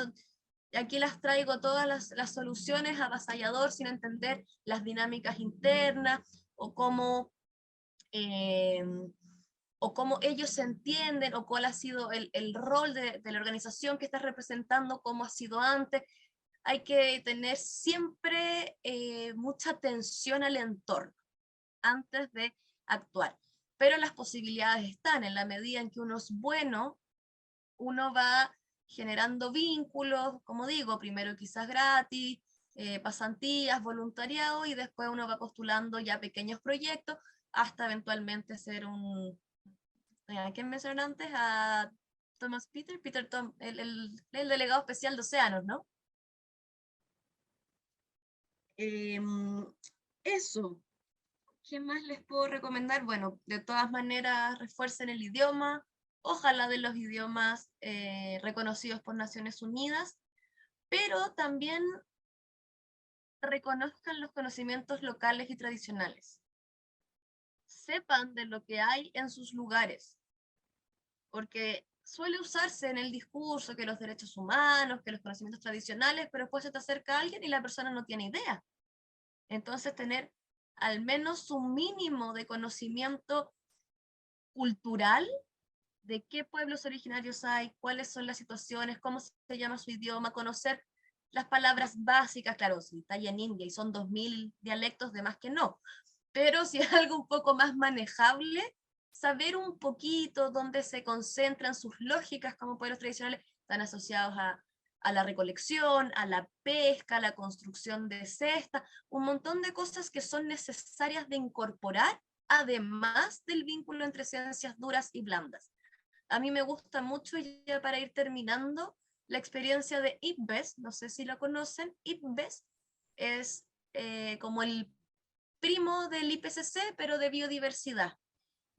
aquí las traigo todas las soluciones avasallador sin entender las dinámicas internas o cómo ellos se entienden, o cuál ha sido el rol de la organización que estás representando, cómo ha sido antes. Hay que tener siempre mucha atención al entorno antes de actuar. Pero las posibilidades están, en la medida en que uno es bueno, uno va generando vínculos, como digo, primero quizás gratis, pasantías, voluntariado, y después uno va postulando ya pequeños proyectos hasta eventualmente ser ¿a quién mencionaron antes? A Thomas Peter Tom, el delegado especial de océanos, ¿no? Eso. ¿Qué más les puedo recomendar? Bueno, de todas maneras, refuercen el idioma, ojalá de los idiomas reconocidos por Naciones Unidas, pero también reconozcan los conocimientos locales y tradicionales. Sepan de lo que hay en sus lugares, porque suele usarse en el discurso que los derechos humanos, que los conocimientos tradicionales, pero después se te acerca a alguien y la persona no tiene idea. Entonces, tener al menos un mínimo de conocimiento cultural de qué pueblos originarios hay, cuáles son las situaciones, cómo se llama su idioma, conocer las palabras básicas, claro, si está allá en India y son 2000 dialectos, de más que no, pero si es algo un poco más manejable, saber un poquito dónde se concentran sus lógicas como pueblos tradicionales, están asociados a la recolección, a la pesca, a la construcción de cestas, un montón de cosas que son necesarias de incorporar, además del vínculo entre ciencias duras y blandas. A mí me gusta mucho, ya para ir terminando, la experiencia de IPBES, no sé si la conocen. IPBES es como el primo del IPCC, pero de biodiversidad.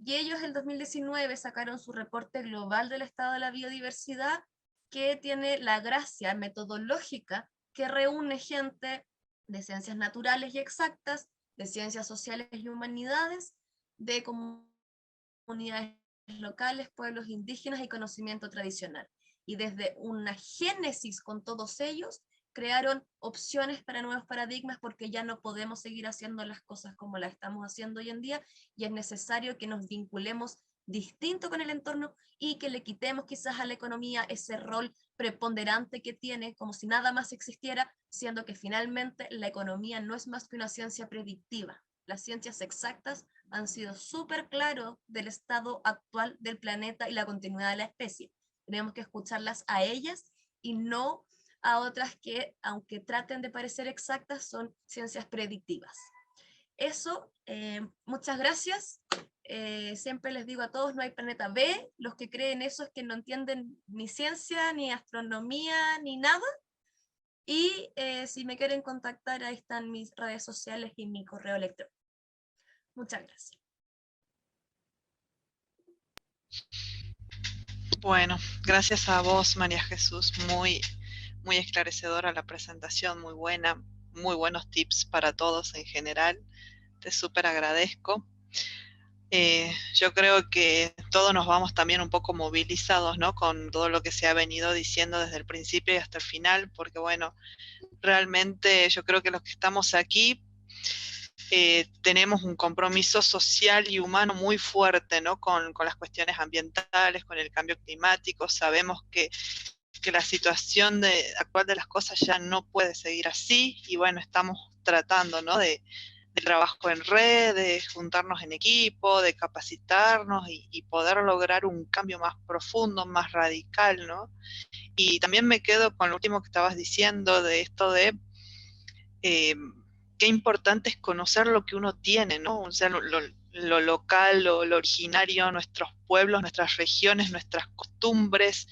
Y ellos en el 2019 sacaron su reporte global del estado de la biodiversidad, que tiene la gracia metodológica que reúne gente de ciencias naturales y exactas, de ciencias sociales y humanidades, de comunidades locales, pueblos indígenas y conocimiento tradicional. Y desde una génesis con todos ellos, crearon opciones para nuevos paradigmas, porque ya no podemos seguir haciendo las cosas como las estamos haciendo hoy en día, y es necesario que nos vinculemos distinto con el entorno y que le quitemos quizás a la economía ese rol preponderante que tiene, como si nada más existiera, siendo que finalmente la economía no es más que una ciencia predictiva. Las ciencias exactas han sido súper claros del estado actual del planeta y la continuidad de la especie. Tenemos que escucharlas a ellas y no a otras que, aunque traten de parecer exactas, son ciencias predictivas. Eso, muchas gracias. Siempre les digo a todos, no hay planeta B. Los que creen eso es que no entienden ni ciencia, ni astronomía, ni nada. Y si me quieren contactar, ahí están mis redes sociales y mi correo electrónico. Muchas gracias. Bueno, gracias a vos, María Jesús. Muy esclarecedora la presentación, muy buena, muy buenos tips para todos en general. Te súper agradezco. Yo creo que todos nos vamos también un poco movilizados, ¿no? Con todo lo que se ha venido diciendo desde el principio y hasta el final, porque bueno, realmente yo creo que los que estamos aquí tenemos un compromiso social y humano muy fuerte, ¿no? Con las cuestiones ambientales, con el cambio climático. Sabemos que la situación actual de las cosas ya no puede seguir así, y bueno, estamos tratando, ¿no? de trabajo en red, de juntarnos en equipo, de capacitarnos y poder lograr un cambio más profundo, más radical, ¿no? Y también me quedo con lo último que estabas diciendo de esto de qué importante es conocer lo que uno tiene, ¿no? O sea, lo local, lo originario, nuestros pueblos, nuestras regiones, nuestras costumbres,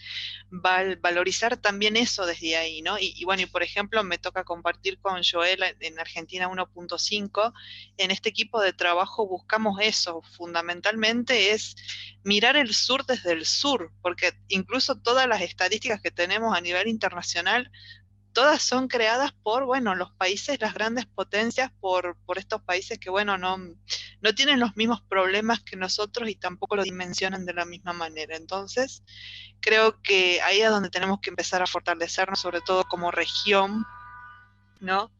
valorizar también eso desde ahí, ¿no? Y bueno, y por ejemplo, me toca compartir con Joel en Argentina 1.5, en este equipo de trabajo buscamos eso, fundamentalmente es mirar el sur desde el sur, porque incluso todas las estadísticas que tenemos a nivel internacional todas son creadas por, bueno, los países, las grandes potencias, por estos países que, bueno, no tienen los mismos problemas que nosotros y tampoco lo dimensionan de la misma manera. Entonces, creo que ahí es donde tenemos que empezar a fortalecernos, sobre todo como región, ¿no?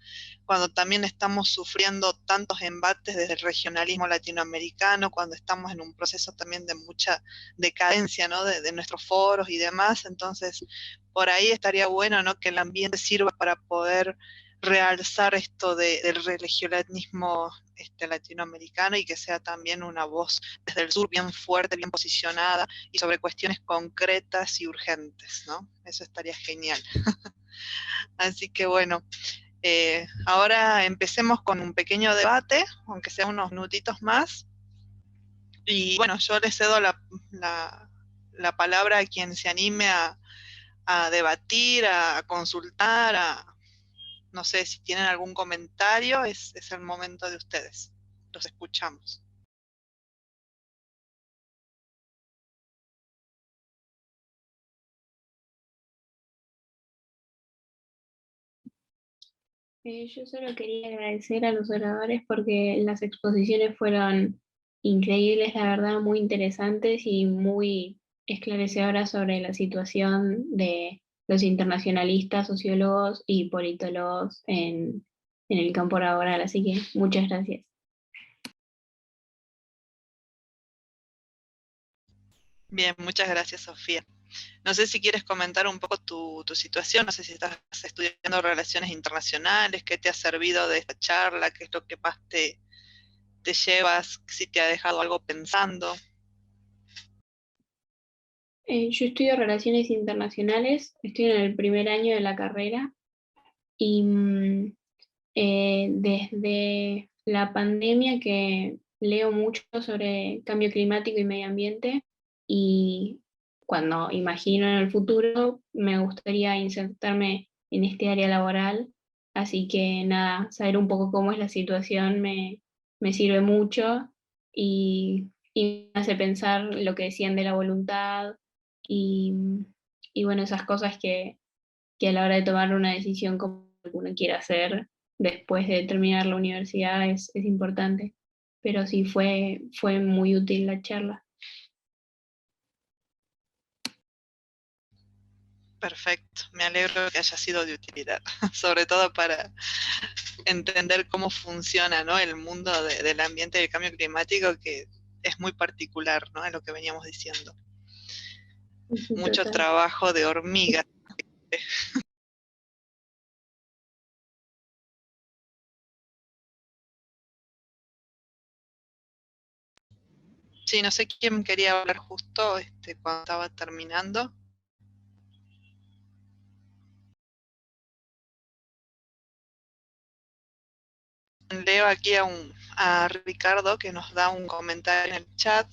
Cuando también estamos sufriendo tantos embates desde el regionalismo latinoamericano, cuando estamos en un proceso también de mucha decadencia, ¿no? de nuestros foros y demás, entonces por ahí estaría bueno, ¿no? Que el ambiente sirva para poder realzar esto del regionalismo latinoamericano y que sea también una voz desde el sur bien fuerte, bien posicionada y sobre cuestiones concretas y urgentes, ¿no? Eso estaría genial. Así que bueno, ahora empecemos con un pequeño debate, aunque sea unos minutitos más. Y bueno, yo le cedo la palabra a quien se anime a debatir, a consultar, no sé, si tienen algún comentario, es el momento de ustedes. Los escuchamos. Yo solo quería agradecer a los oradores porque las exposiciones fueron increíbles, la verdad, muy interesantes y muy esclarecedoras sobre la situación de los internacionalistas, sociólogos y politólogos en el campo laboral. Así que muchas gracias. Bien, muchas gracias, Sofía. No sé si quieres comentar un poco tu situación, no sé si estás estudiando relaciones internacionales, qué te ha servido de esta charla, qué es lo que más te llevas, si te ha dejado algo pensando. Yo estudio Relaciones Internacionales, estoy en el primer año de la carrera y desde la pandemia que leo mucho sobre cambio climático y medio ambiente y cuando imagino en el futuro me gustaría insertarme en este área laboral, así que nada, saber un poco cómo es la situación me sirve mucho y me hace pensar lo que decían de la voluntad y, y bueno, esas cosas que a la hora de tomar una decisión como lo que uno quiere hacer después de terminar la universidad es importante. Pero sí fue muy útil la charla. Perfecto, me alegro que haya sido de utilidad, sobre todo para entender cómo funciona, ¿no? El mundo del ambiente y del cambio climático, que es muy particular, ¿no? En lo que veníamos diciendo. Mucho Total. trabajo de hormiga. Sí, no sé quién quería hablar justo cuando estaba terminando. Leo aquí a Ricardo que nos da un comentario en el chat.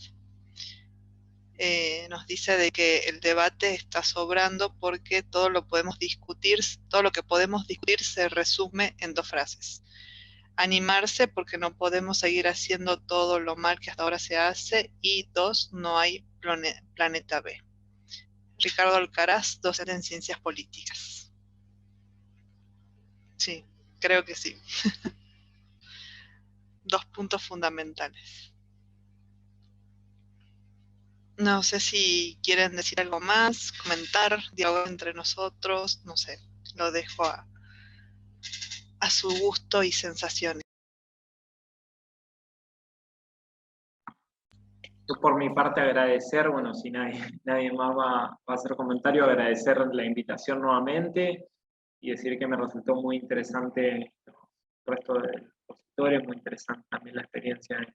Nos dice de que el debate está sobrando porque todo lo que podemos discutir se resume en 2 frases. Animarse porque no podemos seguir haciendo todo lo mal que hasta ahora se hace, y 2, no hay planeta B. Ricardo Alcaraz, docente en Ciencias Políticas. Sí, creo que sí. 2 puntos fundamentales. No sé si quieren decir algo más, comentar, dialogar entre nosotros, no sé, lo dejo a su gusto y sensaciones. Yo por mi parte agradecer, bueno, si nadie más va a hacer comentario, agradecer la invitación nuevamente y decir que me resultó muy interesante el resto de los expositores, muy interesante también la experiencia de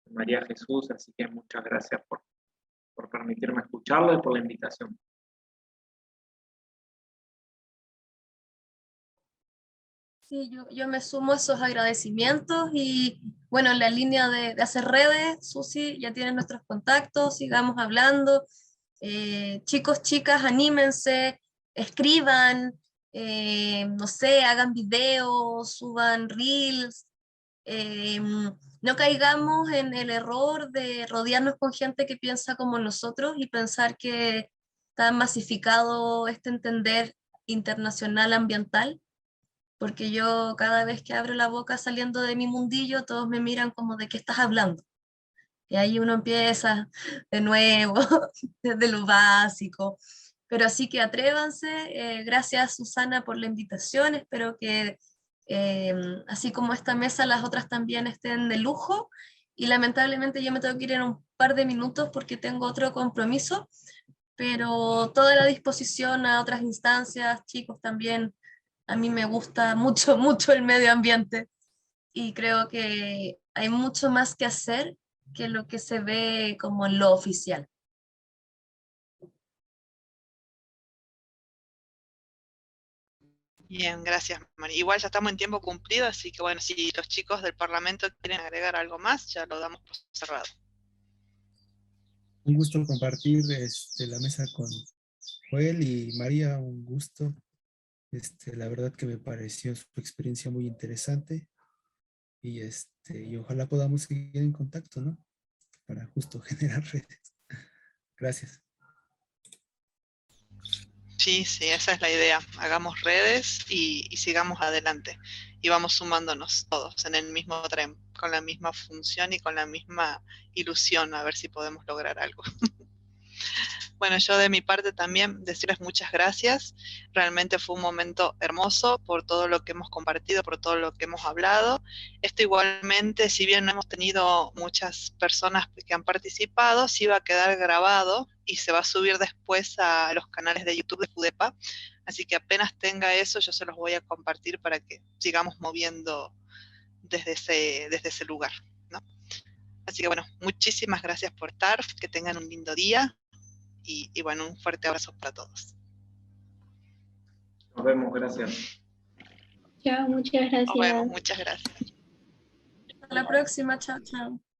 María Jesús, así que muchas gracias por permitirme escucharlo y por la invitación. Sí, yo me sumo a esos agradecimientos y bueno, en la línea de hacer redes, Susi, ya tienes nuestros contactos, sigamos hablando. Chicos, chicas, anímense, escriban, no sé, hagan videos, suban reels. No caigamos en el error de rodearnos con gente que piensa como nosotros y pensar que está masificado este entender internacional ambiental, porque yo cada vez que abro la boca saliendo de mi mundillo, todos me miran como de qué estás hablando. Y ahí uno empieza de nuevo, desde lo básico. Pero así que atrévanse. Gracias, Susana, por la invitación. Espero que, así como esta mesa, las otras también estén de lujo. Y lamentablemente yo me tengo que ir en un par de minutos porque tengo otro compromiso, pero toda la disposición a otras instancias, chicos, también. A mí me gusta mucho, mucho el medio ambiente y creo que hay mucho más que hacer que lo que se ve como en lo oficial. Bien, gracias, Mari. Igual ya estamos en tiempo cumplido, así que bueno, si los chicos del Parlamento quieren agregar algo más, ya lo damos por cerrado. Un gusto compartir la mesa con Joel y María, un gusto. La verdad que me pareció su experiencia muy interesante y ojalá podamos seguir en contacto, ¿no? Para justo generar redes. Gracias. Sí, sí, esa es la idea. Hagamos redes y sigamos adelante. Y vamos sumándonos todos en el mismo tren, con la misma función y con la misma ilusión, a ver si podemos lograr algo. Bueno, yo de mi parte también decirles muchas gracias. Realmente fue un momento hermoso por todo lo que hemos compartido, por todo lo que hemos hablado. Esto igualmente, si bien no hemos tenido muchas personas que han participado, sí va a quedar grabado y se va a subir después a los canales de YouTube de FUDEPA. Así que apenas tenga eso, yo se los voy a compartir para que sigamos moviendo desde ese lugar, ¿no? Así que bueno, muchísimas gracias por estar, que tengan un lindo día. Y bueno, un fuerte abrazo para todos. Nos vemos, gracias. Chao, muchas Nos vemos, gracias. muchas gracias. Hasta la próxima, chao, chao.